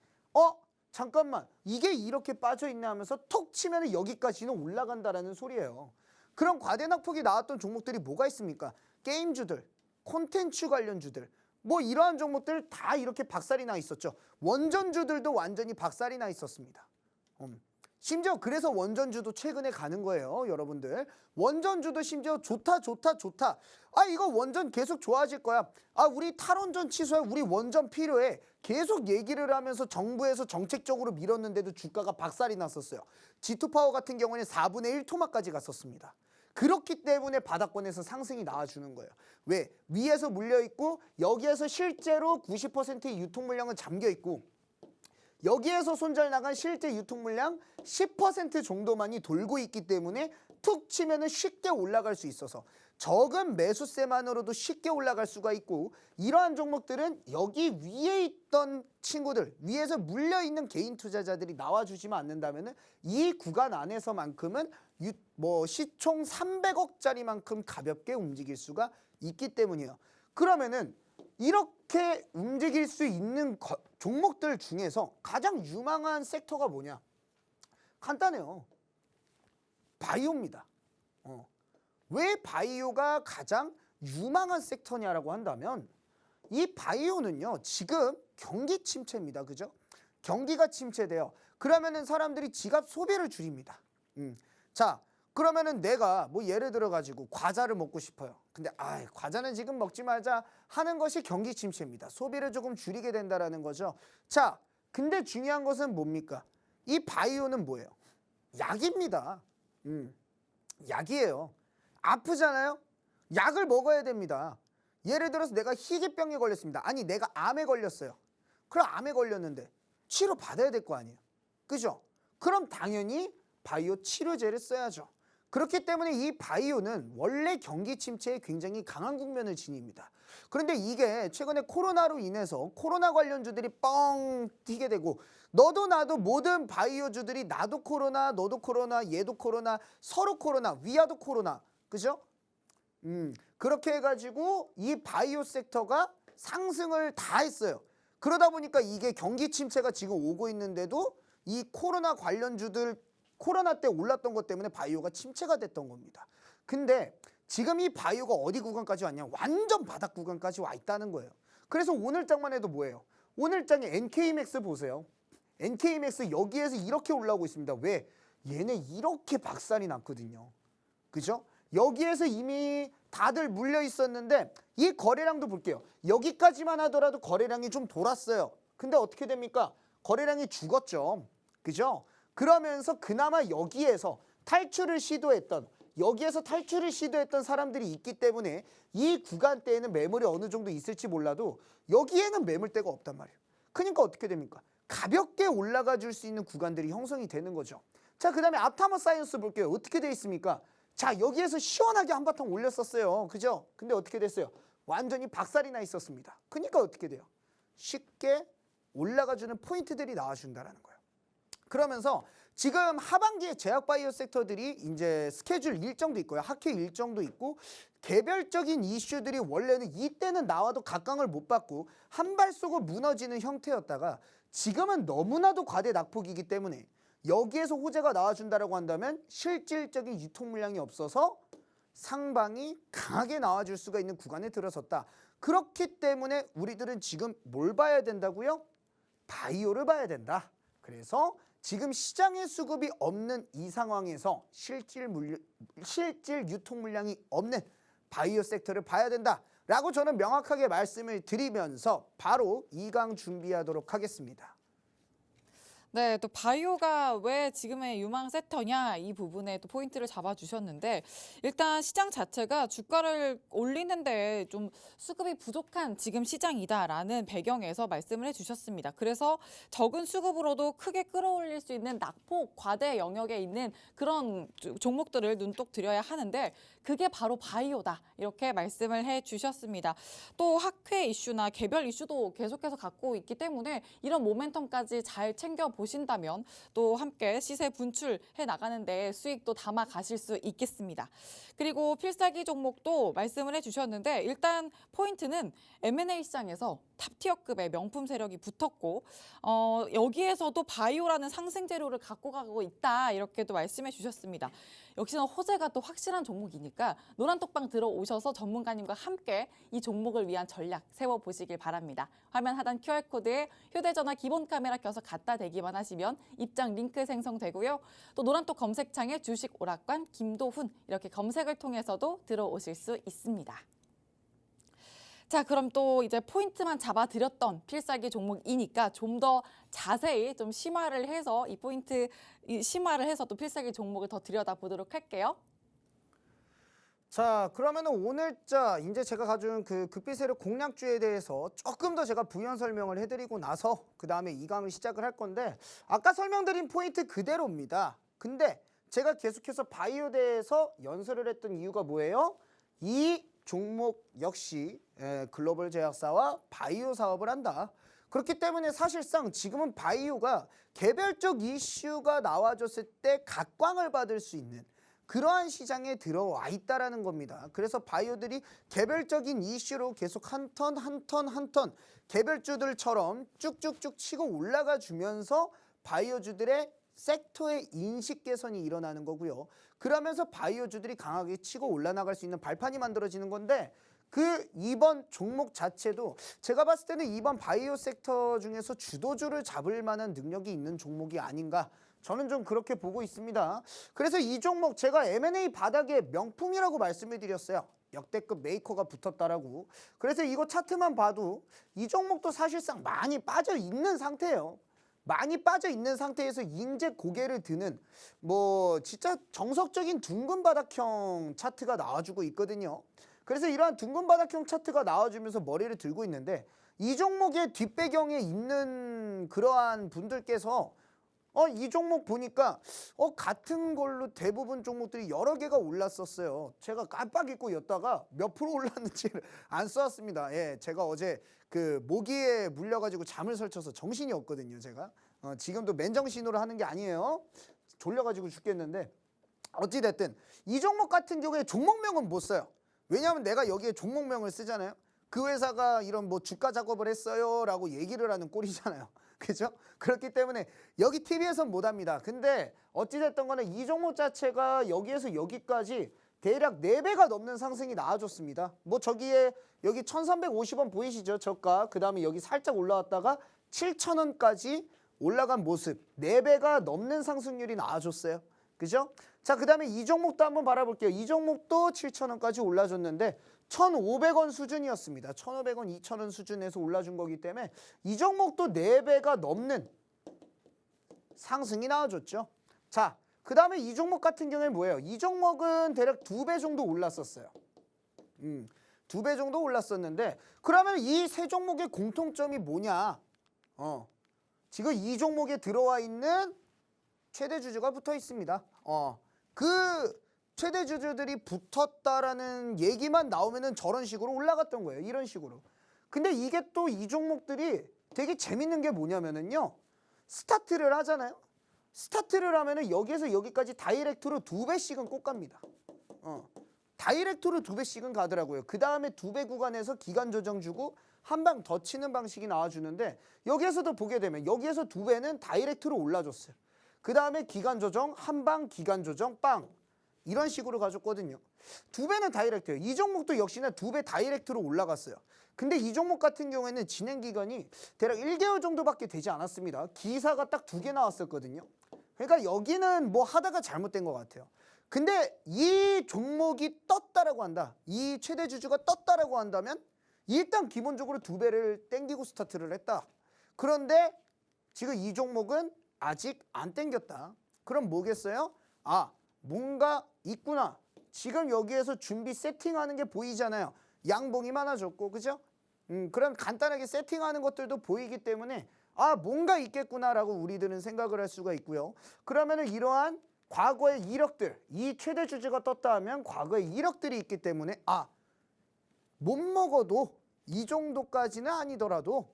Speaker 2: 잠깐만 이게 이렇게 빠져있네 하면서 톡 치면 여기까지는 올라간다라는 소리예요. 그럼 과대낙폭이 나왔던 종목들이 뭐가 있습니까? 게임주들, 콘텐츠 관련주들, 뭐 이러한 종목들 다 이렇게 박살이 나 있었죠. 원전주들도 완전히 박살이 나 있었습니다. 심지어 그래서 원전주도 최근에 가는 거예요. 여러분들 원전주도 심지어 좋다. 이거 원전 계속 좋아질 거야. 우리 탈원전 취소해. 우리 원전 필요해. 계속 얘기를 하면서 정부에서 정책적으로 밀었는데도 주가가 박살이 났었어요. G2파워 같은 경우에는 4분의 1 토막까지 갔었습니다. 그렇기 때문에 바닥권에서 상승이 나와주는 거예요. 왜? 위에서 물려있고 여기에서 실제로 90%의 유통 물량은 잠겨있고 여기에서 손절 나간 실제 유통 물량 10% 정도만이 돌고 있기 때문에 툭 치면은 쉽게 올라갈 수 있어서 적은 매수세만으로도 쉽게 올라갈 수가 있고 이러한 종목들은 여기 위에 있던 친구들, 위에서 물려있는 개인 투자자들이 나와주지만 않는다면은 이 구간 안에서만큼은 시총 300억짜리만큼 가볍게 움직일 수가 있기 때문이에요. 그러면은 이렇게 움직일 수 있는 종목들 중에서 가장 유망한 섹터가 뭐냐? 간단해요. 바이오입니다. 왜 바이오가 가장 유망한 섹터냐라고 한다면 이 바이오는요 지금 경기 침체입니다. 그죠? 경기가 침체돼요. 그러면은 사람들이 지갑 소비를 줄입니다. 자 그러면은 내가 뭐 예를 들어 가지고 과자를 먹고 싶어요. 근데 과자는 지금 먹지 말자 하는 것이 경기 침체입니다. 소비를 조금 줄이게 된다라는 거죠. 자 근데 중요한 것은 뭡니까? 이 바이오는 뭐예요? 약입니다. 약이에요. 아프잖아요? 약을 먹어야 됩니다. 예를 들어서 내가 희귀병에 걸렸습니다. 아니 내가 암에 걸렸어요. 그럼 암에 걸렸는데 치료 받아야 될 거 아니에요. 그죠? 그럼 당연히 바이오 치료제를 써야죠. 그렇기 때문에 이 바이오는 원래 경기 침체에 굉장히 강한 국면을 지닙니다. 그런데 이게 최근에 코로나로 인해서 코로나 관련주들이 뻥 튀게 되고 너도 나도 모든 바이오주들이 나도 코로나 너도 코로나 얘도 코로나 서로 코로나 위아도 코로나 그죠? 그렇게 해가지고 이 바이오 섹터가 상승을 다 했어요. 그러다 보니까 이게 경기 침체가 지금 오고 있는데도 이 코로나 관련주들 코로나 때 올랐던 것 때문에 바이오가 침체가 됐던 겁니다. 근데 지금 이 바이오가 어디 구간까지 왔냐? 완전 바닥 구간까지 와 있다는 거예요. 그래서 오늘 장만 해도 뭐예요? 오늘 장에 NK맥스 보세요. NK맥스 여기에서 이렇게 올라오고 있습니다. 왜? 얘네 이렇게 박살이 났거든요. 그죠? 여기에서 이미 다들 물려 있었는데 이 거래량도 볼게요. 여기까지만 하더라도 거래량이 좀 돌았어요. 근데 어떻게 됩니까? 거래량이 죽었죠. 그죠? 그러면서 그나마 여기에서 탈출을 시도했던 사람들이 있기 때문에 이 구간대에는 매물이 어느 정도 있을지 몰라도 여기에는 매물대가 없단 말이에요. 그러니까 어떻게 됩니까? 가볍게 올라가 줄 수 있는 구간들이 형성이 되는 거죠. 자, 그 다음에 아타머 사이언스 볼게요. 어떻게 돼 있습니까? 자, 여기에서 시원하게 한바탕 올렸었어요. 그죠? 근데 어떻게 됐어요? 완전히 박살이 나 있었습니다. 그러니까 어떻게 돼요? 쉽게 올라가주는 포인트들이 나와준다라는 거예요. 그러면서 지금 하반기에 제약바이오 섹터들이 이제 스케줄 일정도 있고요. 학회 일정도 있고 개별적인 이슈들이 원래는 이때는 나와도 각광을 못 받고 한 발 쏘고 무너지는 형태였다가 지금은 너무나도 과대 낙폭이기 때문에 여기에서 호재가 나와준다라고 한다면 실질적인 유통 물량이 없어서 상방이 강하게 나와줄 수가 있는 구간에 들어섰다. 그렇기 때문에 우리들은 지금 뭘 봐야 된다고요? 바이오를 봐야 된다. 그래서 지금 시장의 수급이 없는 이 상황에서 실질 유통 물량이 없는 바이오 섹터를 봐야 된다라고 저는 명확하게 말씀을 드리면서 바로 2강 준비하도록 하겠습니다.
Speaker 1: 네, 또 바이오가 왜 지금의 유망 섹터냐 이 부분에 또 포인트를 잡아주셨는데 일단 시장 자체가 주가를 올리는데 좀 수급이 부족한 지금 시장이다라는 배경에서 말씀을 해주셨습니다. 그래서 적은 수급으로도 크게 끌어올릴 수 있는 낙폭 과대 영역에 있는 그런 종목들을 눈독 들여야 하는데 그게 바로 바이오다 이렇게 말씀을 해주셨습니다. 또 학회 이슈나 개별 이슈도 계속해서 갖고 있기 때문에 이런 모멘텀까지 잘 챙겨 보신다면 또 함께 시세 분출해 나가는데 수익도 담아 가실 수 있겠습니다. 그리고 필살기 종목도 말씀을 해주셨는데 일단 포인트는 M&A 시장에서 탑티어급의 명품 세력이 붙었고 여기에서도 바이오라는 상승 재료를 갖고 가고 있다 이렇게도 말씀해 주셨습니다. 역시나 호재가 또 확실한 종목이니까 노란톡방 들어오셔서 전문가님과 함께 이 종목을 위한 전략 세워보시길 바랍니다. 화면 하단 QR코드에 휴대전화 기본 카메라 켜서 갖다 대기만 하시면 입장 링크 생성되고요. 또 노란톡 검색창에 주식 오락관 김도훈 이렇게 검색을 통해서도 들어오실 수 있습니다. 자, 그럼 또 이제 포인트만 잡아드렸던 필살기 종목이니까 좀 더 자세히 좀 심화를 해서 이 포인트 심화를 해서 또 필살기 종목을 더 들여다보도록 할게요.
Speaker 2: 자, 그러면은 오늘자 이제 제가 가져온 그 극비 세력 공략주에 대해서 조금 더 제가 부연 설명을 해드리고 나서 그 다음에 2강을 시작을 할 건데 아까 설명드린 포인트 그대로입니다. 근데 제가 계속해서 바이오대에서 연설을 했던 이유가 뭐예요? 이 종목 역시 글로벌 제약사와 바이오 사업을 한다. 그렇기 때문에 사실상 지금은 바이오가 개별적 이슈가 나와줬을 때 각광을 받을 수 있는 그러한 시장에 들어와 있다라는 겁니다. 그래서 바이오들이 개별적인 이슈로 계속 한 턴 개별주들처럼 쭉쭉쭉 치고 올라가 주면서 바이오주들의 섹터의 인식 개선이 일어나는 거고요. 그러면서 바이오주들이 강하게 치고 올라나갈 수 있는 발판이 만들어지는 건데 그 이번 종목 자체도 제가 봤을 때는 이번 바이오 섹터 중에서 주도주를 잡을 만한 능력이 있는 종목이 아닌가 저는 좀 그렇게 보고 있습니다. 그래서 이 종목 제가 M&A 바닥의 명품이라고 말씀을 드렸어요. 역대급 메이커가 붙었다라고. 그래서 이거 차트만 봐도 이 종목도 사실상 많이 빠져 있는 상태예요. 많이 빠져 있는 상태에서 이제 고개를 드는 뭐 진짜 정석적인 둥근 바닥형 차트가 나와주고 있거든요. 그래서 이러한 둥근 바닥형 차트가 나와주면서 머리를 들고 있는데 이 종목의 뒷배경에 있는 그러한 분들께서 이 종목 보니까 같은 걸로 대부분 종목들이 여러 개가 올랐었어요. 제가 깜빡 잊고 였다가 몇 프로 올랐는지를 안 써왔습니다. 예, 제가 어제 그 모기에 물려가지고 잠을 설쳐서 정신이 없거든요. 제가 지금도 맨정신으로 하는 게 아니에요. 졸려가지고 죽겠는데 어찌됐든 이 종목 같은 경우에 종목명은 못 써요. 왜냐하면 내가 여기에 종목명을 쓰잖아요. 그 회사가 이런 뭐 주가 작업을 했어요 라고 얘기를 하는 꼴이잖아요. 그죠? 그렇기 때문에 여기 TV에서는 못합니다. 근데 어찌됐던 간에 이 종목 자체가 여기에서 여기까지 대략 4배가 넘는 상승이 나와줬습니다. 뭐 저기에 여기 1350원 보이시죠? 저가. 그 다음에 여기 살짝 올라왔다가 7000원까지 올라간 모습. 4배가 넘는 상승률이 나와줬어요. 그죠? 자, 그 다음에 이 종목도 한번 바라볼게요. 이 종목도 7000원까지 올라줬는데 1,500원 수준이었습니다. 1,500원, 2,000원 수준에서 올라준 거기 때문에 이 종목도 4배가 넘는 상승이 나와줬죠. 자, 그 다음에 이 종목 같은 경우에 뭐예요? 이 종목은 대략 2배 정도 올랐었어요. 2배 정도 올랐었는데 그러면 이 세 종목의 공통점이 뭐냐? 지금 이 종목에 들어와 있는 최대 주주가 붙어 있습니다. 그 최대 주주들이 붙었다라는 얘기만 나오면은 저런 식으로 올라갔던 거예요. 이런 식으로. 근데 이게 또 이 종목들이 되게 재밌는 게 뭐냐면은요. 스타트를 하잖아요. 스타트를 하면은 여기에서 여기까지 다이렉트로 2배씩은 꼭 갑니다. 다이렉트로 2배씩은 가더라고요. 그 다음에 2배 구간에서 기간 조정 주고 한 방 더 치는 방식이 나와주는데 여기에서도 보게 되면 여기에서 2배는 다이렉트로 올라줬어요. 그 다음에 기간 조정, 한 방 기간 조정, 빵. 이런 식으로 가졌거든요. 2배는 다이렉트예요. 이 종목도 역시나 2배 다이렉트로 올라갔어요. 근데 이 종목 같은 경우에는 진행 기간이 대략 1개월 정도밖에 되지 않았습니다. 기사가 딱 2개 나왔었거든요. 그러니까 여기는 뭐 하다가 잘못된 것 같아요. 근데 이 종목이 떴다라고 한다. 이 최대 주주가 떴다라고 한다면 일단 기본적으로 2배를 땡기고 스타트를 했다. 그런데 지금 이 종목은 아직 안 땡겼다. 그럼 뭐겠어요? 뭔가 있구나. 지금 여기에서 준비 세팅하는 게 보이잖아요. 양봉이 많아졌고, 그죠? 그럼 간단하게 세팅하는 것들도 보이기 때문에 뭔가 있겠구나라고 우리들은 생각을 할 수가 있고요. 그러면은 이러한 과거의 이력들, 이 최대 주주가 떴다 하면 과거의 이력들이 있기 때문에 못 먹어도 이 정도까지는 아니더라도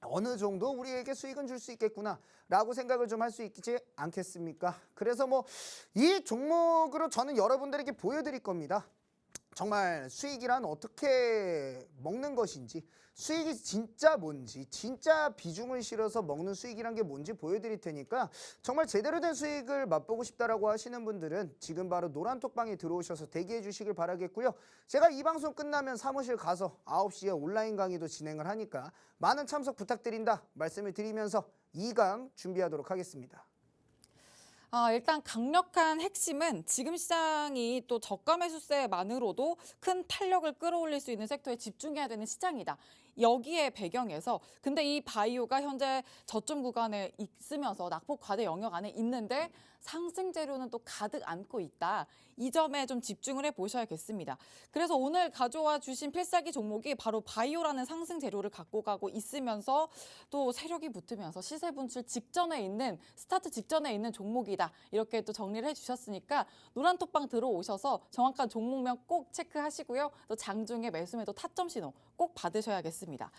Speaker 2: 어느 정도 우리에게 수익은 줄 수 있겠구나 라고 생각을 좀 할 수 있지 않겠습니까? 그래서 뭐 이 종목으로 저는 여러분들에게 보여드릴 겁니다. 정말 수익이란 어떻게 먹는 것인지, 수익이 진짜 뭔지, 진짜 비중을 실어서 먹는 수익이란 게 뭔지 보여드릴 테니까 정말 제대로 된 수익을 맛보고 싶다라고 하시는 분들은 지금 바로 노란톡방에 들어오셔서 대기해 주시길 바라겠고요. 제가 이 방송 끝나면 사무실 가서 9시에 온라인 강의도 진행을 하니까 많은 참석 부탁드린다 말씀을 드리면서 2강 준비하도록 하겠습니다.
Speaker 1: 일단 강력한 핵심은 지금 시장이 또 저가 매수세만으로도 큰 탄력을 끌어올릴 수 있는 섹터에 집중해야 되는 시장이다. 여기에 배경에서 근데 이 바이오가 현재 저점 구간에 있으면서 낙폭 과대 영역 안에 있는데 상승 재료는 또 가득 안고 있다. 이 점에 좀 집중을 해보셔야겠습니다. 그래서 오늘 가져와 주신 필살기 종목이 바로 바이오라는 상승 재료를 갖고 가고 있으면서 또 세력이 붙으면서 시세 분출 직전에 있는 스타트 직전에 있는 종목이다. 이렇게 또 정리를 해주셨으니까 노란톡방 들어오셔서 정확한 종목명 꼭 체크하시고요. 또 장중에 매수매도 타점 신호 꼭 받으셔야겠습니다.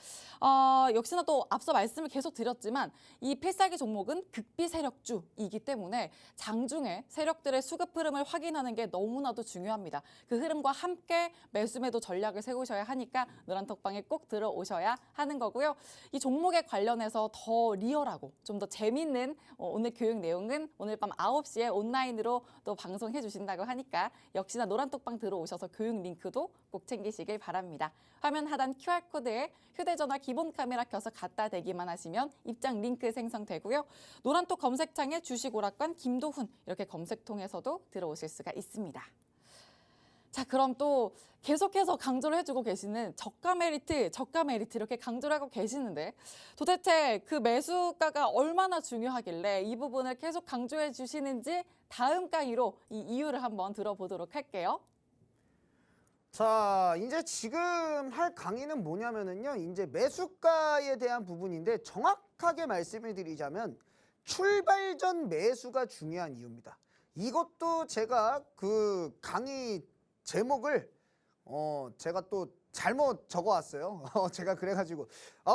Speaker 1: 역시나 또 앞서 말씀을 계속 드렸지만 이 필살기 종목은 극비 세력주이기 때문에 장중에 세력들의 수급 흐름을 확인하는 게 게 너무나도 중요합니다. 그 흐름과 함께 매수 매도 전략을 세우셔야 하니까 노란톡방에 꼭 들어오셔야 하는 거고요. 이 종목에 관련해서 더 리얼하고 좀 더 재밌는 오늘 교육 내용은 오늘 밤 9시에 온라인으로 또 방송해 주신다고 하니까 역시나 노란톡방 들어오셔서 교육 링크도 꼭 챙기시길 바랍니다. 화면 하단 QR코드에 휴대전화 기본 카메라 켜서 갖다 대기만 하시면 입장 링크 생성되고요. 노란톡 검색창에 주식오락관 김도훈 이렇게 검색 통해서도 들어오실 수가 있습니다. 자, 그럼 또 계속해서 강조를 해주고 계시는 저가 메리트 이렇게 강조를 하고 계시는데 도대체 그 매수가가 얼마나 중요하길래 이 부분을 계속 강조해 주시는지 다음 강의로 이 이유를 한번 들어보도록 할게요.
Speaker 2: 자, 이제 지금 할 강의는 뭐냐면은요, 이제 매수가에 대한 부분인데 정확하게 말씀을 드리자면 출발 전 매수가 중요한 이유입니다. 이것도 제가 그 강의 제목을 제가 또 잘못 적어왔어요. 제가 그래가지고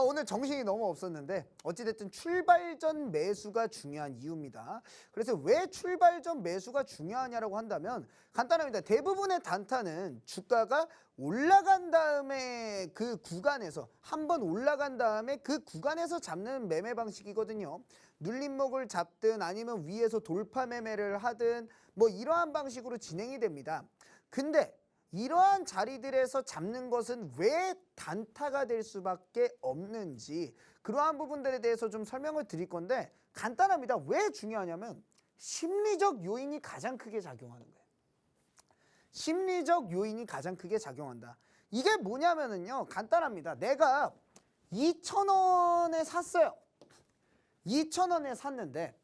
Speaker 2: 오늘 정신이 너무 없었는데 어찌됐든 출발 전 매수가 중요한 이유입니다. 그래서 왜 출발 전 매수가 중요하냐라고 한다면 간단합니다. 대부분의 단타는 주가가 올라간 다음에 그 구간에서 한번 올라간 다음에 그 구간에서 잡는 매매 방식이거든요. 눌림목을 잡든 아니면 위에서 돌파 매매를 하든 뭐 이러한 방식으로 진행이 됩니다. 근데 이러한 자리들에서 잡는 것은 왜 단타가 될 수밖에 없는지 그러한 부분들에 대해서 좀 설명을 드릴 건데 간단합니다. 왜 중요하냐면 심리적 요인이 가장 크게 작용하는 거예요. 심리적 요인이 가장 크게 작용한다. 이게 뭐냐면은요, 간단합니다. 내가 2,000원에 샀어요. 2,000원에 샀는데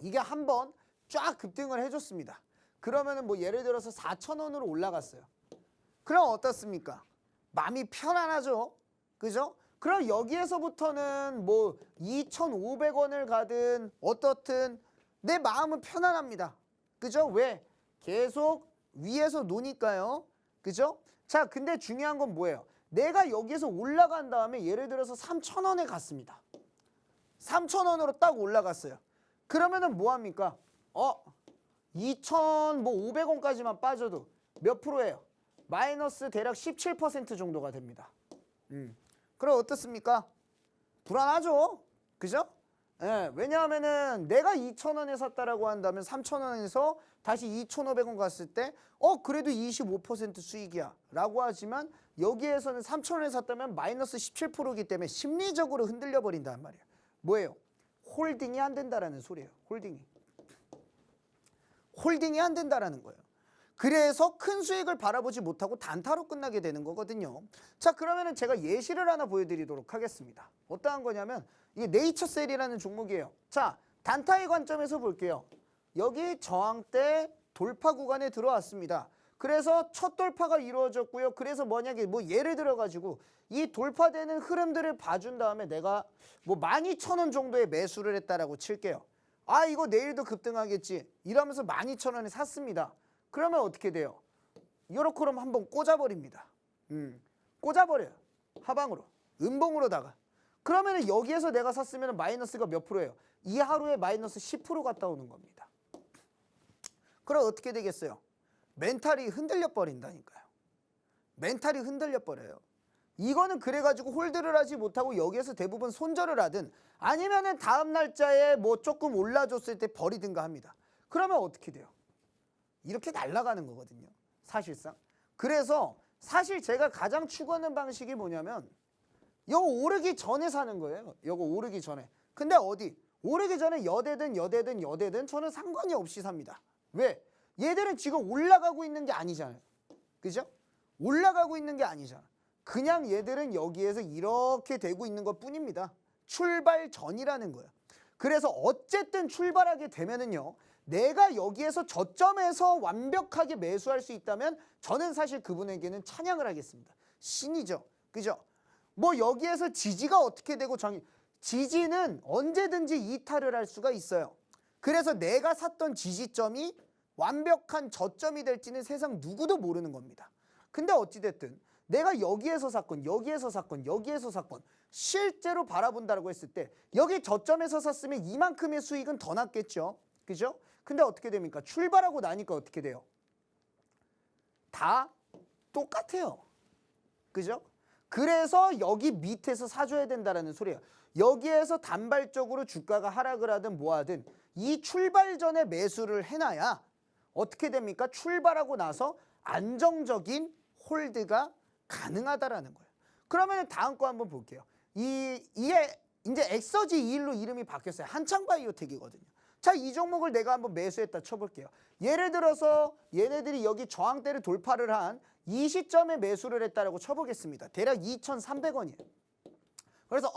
Speaker 2: 이게 한번 쫙 급등을 해줬습니다. 그러면은 뭐 예를 들어서 4,000원으로 올라갔어요. 그럼 어떻습니까? 마음이 편안하죠? 그죠? 그럼 여기에서부터는 뭐 2,500원을 가든 어떻든 내 마음은 편안합니다. 그죠? 왜? 계속 위에서 노니까요. 그죠? 자, 근데 중요한 건 뭐예요? 내가 여기에서 올라간 다음에 예를 들어서 3,000원에 갔습니다. 3,000원으로 딱 올라갔어요. 그러면은 뭐 합니까? 2,500원까지만 빠져도 몇 프로예요? 마이너스 대략 17% 정도가 됩니다. 그럼 어떻습니까? 불안하죠? 그죠? 예, 왜냐하면은 내가 2,000원에 샀다라고 한다면 3,000원에서 다시 2,500원 갔을 때 그래도 25% 수익이야 라고 하지만 여기에서는 3,000원에 샀다면 마이너스 17%이기 때문에 심리적으로 흔들려 버린단 말이에요. 뭐예요? 홀딩이 안 된다라는 소리예요. 홀딩이 안 된다라는 거예요. 그래서 큰 수익을 바라보지 못하고 단타로 끝나게 되는 거거든요. 자, 그러면은 제가 예시를 하나 보여드리도록 하겠습니다. 어떠한 거냐면 이게 네이처셀이라는 종목이에요. 자, 단타의 관점에서 볼게요. 여기 저항대 돌파 구간에 들어왔습니다. 그래서 첫 돌파가 이루어졌고요. 그래서 뭐냐게 뭐 예를 들어 가지고 이 돌파되는 흐름들을 봐준 다음에 내가 뭐 12,000원 정도의 매수를 했다라고 칠게요. 이거 내일도 급등하겠지 이러면서 12,000원에 샀습니다. 그러면 어떻게 돼요? 요렇게럼 한번 꽂아버립니다. 꽂아버려요. 하방으로. 음봉으로다가. 그러면 여기에서 내가 샀으면 마이너스가 몇 프로예요? 이 하루에 마이너스 10% 갔다 오는 겁니다. 그럼 어떻게 되겠어요? 멘탈이 흔들려 버린다니까요. 멘탈이 흔들려 버려요. 이거는 그래가지고 홀드를 하지 못하고 여기에서 대부분 손절을 하든 아니면은 다음 날짜에 뭐 조금 올라줬을 때 버리든가 합니다. 그러면 어떻게 돼요? 이렇게 날아가는 거거든요. 사실상. 그래서 사실 제가 가장 추구하는 방식이 뭐냐면 이거 오르기 전에 사는 거예요. 이거 오르기 전에. 근데 어디? 오르기 전에 여대든 저는 상관이 없이 삽니다. 왜? 얘들은 지금 올라가고 있는 게 아니잖아요. 그죠? 올라가고 있는 게 아니잖아. 그냥 얘들은 여기에서 이렇게 되고 있는 것 뿐입니다. 출발 전이라는 거예요. 그래서 어쨌든 출발하게 되면은요. 내가 여기에서 저점에서 완벽하게 매수할 수 있다면 저는 사실 그분에게는 찬양을 하겠습니다. 신이죠. 그죠? 뭐 여기에서 지지가 어떻게 되고 지지는 언제든지 이탈을 할 수가 있어요. 그래서 내가 샀던 지지점이 완벽한 저점이 될지는 세상 누구도 모르는 겁니다. 근데 어찌됐든 내가 여기에서 샀건 실제로 바라본다고 했을 때 여기 저점에서 샀으면 이만큼의 수익은 더 났겠죠. 그죠? 근데 어떻게 됩니까? 출발하고 나니까 어떻게 돼요? 다 똑같아요. 그죠? 그래서 여기 밑에서 사줘야 된다는 소리예요. 여기에서 단발적으로 주가가 하락을 하든 뭐 하든 이 출발 전에 매수를 해놔야 어떻게 됩니까? 출발하고 나서 안정적인 홀드가 가능하다라는 거예요. 그러면 다음 거 한번 볼게요. 이게 이제 엑서지 21로 이름이 바뀌었어요. 한창바이오텍이거든요. 자, 이 종목을 내가 한번 매수했다 쳐볼게요. 예를 들어서 얘네들이 여기 저항대를 돌파를 한 이 시점에 매수를 했다라고 쳐보겠습니다. 대략 2,300원이에요. 그래서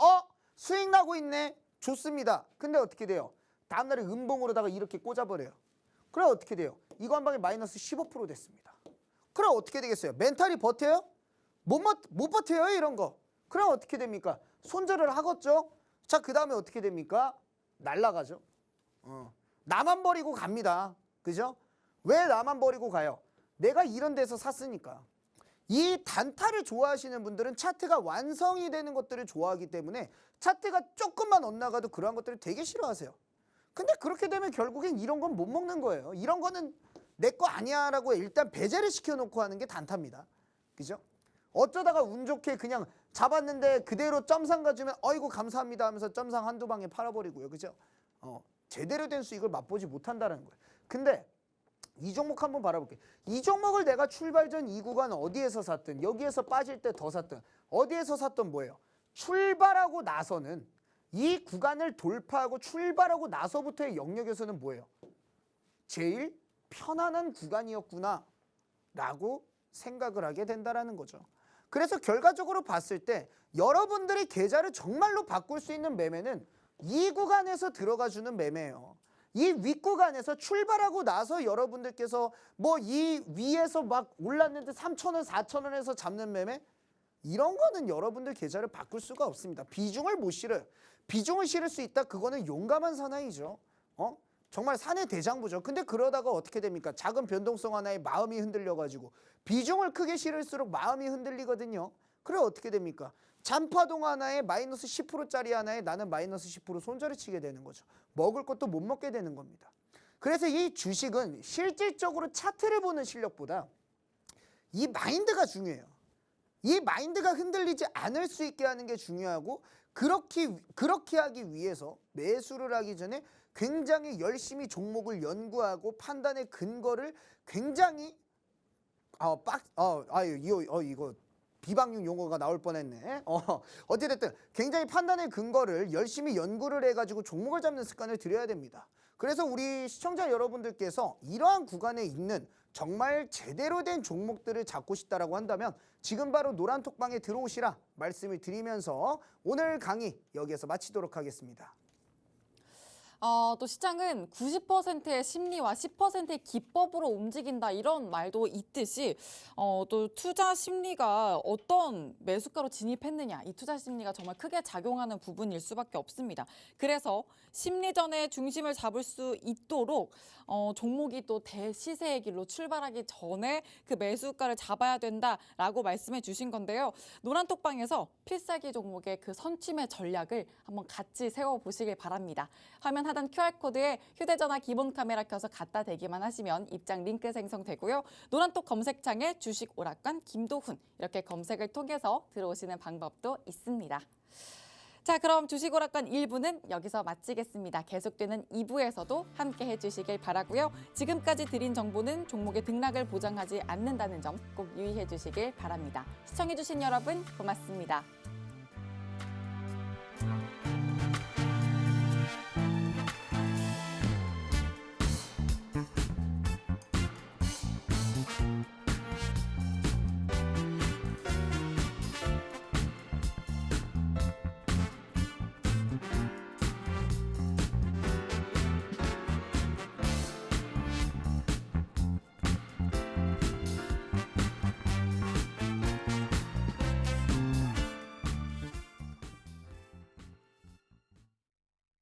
Speaker 2: 수익 나고 있네. 좋습니다. 근데 어떻게 돼요? 다음날에 음봉으로다가 이렇게 꽂아버려요. 그럼 어떻게 돼요? 이거 한 방에 마이너스 15% 됐습니다. 그럼 어떻게 되겠어요? 멘탈이 버텨요? 못 버텨요 이런 거. 그럼 어떻게 됩니까? 손절을 하겠죠? 자, 그 다음에 어떻게 됩니까? 날라가죠. 나만 버리고 갑니다. 그죠? 왜 나만 버리고 가요? 내가 이런 데서 샀으니까. 이 단타를 좋아하시는 분들은 차트가 완성이 되는 것들을 좋아하기 때문에 차트가 조금만 엇나가도 그러한 것들을 되게 싫어하세요. 근데 그렇게 되면 결국엔 이런 건 못 먹는 거예요. 이런 거는 내 거 아니야 라고 일단 배제를 시켜놓고 하는 게 단타입니다. 그죠? 어쩌다가 운 좋게 그냥 잡았는데 그대로 점상 가주면 어이구 감사합니다 하면서 점상 한두 방에 팔아버리고요. 그죠? 제대로 된 수익을 맛보지 못한다는 거예요. 근데 이 종목 한번 바라볼게요. 이 종목을 내가 출발 전 이 구간 어디에서 샀든 여기에서 빠질 때 더 샀든 어디에서 샀던 뭐예요? 출발하고 나서는 이 구간을 돌파하고 출발하고 나서부터의 영역에서는 뭐예요? 제일 편안한 구간이었구나 라고 생각을 하게 된다는 거죠. 그래서 결과적으로 봤을 때 여러분들이 계좌를 정말로 바꿀 수 있는 매매는 이 구간에서 들어가주는 매매예요. 이 윗구간에서 출발하고 나서 여러분들께서 뭐 이 위에서 막 올랐는데 3,000원, 4,000원에서 잡는 매매 이런 거는 여러분들 계좌를 바꿀 수가 없습니다. 비중을 못 실어요. 비중을 실을 수 있다. 그거는 용감한 사나이죠. 정말 사내 대장부죠. 근데 그러다가 어떻게 됩니까? 작은 변동성 하나에 마음이 흔들려가지고 비중을 크게 실을수록 마음이 흔들리거든요. 그래 어떻게 됩니까? 잔파동 하나에 마이너스 10%짜리 하나에 나는 마이너스 10% 손절을 치게 되는 거죠. 먹을 것도 못 먹게 되는 겁니다. 그래서 이 주식은 실질적으로 차트를 보는 실력보다 이 마인드가 중요해요. 이 마인드가 흔들리지 않을 수 있게 하는 게 중요하고 그렇게 하기 위해서 매수를 하기 전에 굉장히 열심히 종목을 연구하고 판단의 근거를 굉장히 이거 비방용 용어가 나올 뻔했네. 어찌됐든 굉장히 판단의 근거를 열심히 연구를 해가지고 종목을 잡는 습관을 들여야 됩니다. 그래서 우리 시청자 여러분들께서 이러한 구간에 있는 정말 제대로 된 종목들을 잡고 싶다라고 한다면 지금 바로 노란톡방에 들어오시라 말씀을 드리면서 오늘 강의 여기에서 마치도록 하겠습니다.
Speaker 1: 또 시장은 90%의 심리와 10%의 기법으로 움직인다 이런 말도 있듯이 또 투자 심리가 어떤 매수가로 진입했느냐 이 투자 심리가 정말 크게 작용하는 부분일 수밖에 없습니다. 그래서 심리전의 중심을 잡을 수 있도록 종목이 또 대시세의 길로 출발하기 전에 그 매수가를 잡아야 된다라고 말씀해 주신 건데요. 노란톡방에서 필살기 종목의 그 선취매 전략을 한번 같이 세워보시길 바랍니다. 화면 하단 QR코드에 휴대전화 기본 카메라 켜서 갖다 대기만 하시면 입장 링크 생성되고요. 노란톡 검색창에 주식 오락관 김도훈 이렇게 검색을 통해서 들어오시는 방법도 있습니다. 자, 그럼 주식 오락관 1부는 여기서 마치겠습니다. 계속되는 2부에서도 함께 해주시길 바라고요. 지금까지 드린 정보는 종목의 등락을 보장하지 않는다는 점 꼭 유의해 주시길 바랍니다. 시청해주신 여러분 고맙습니다.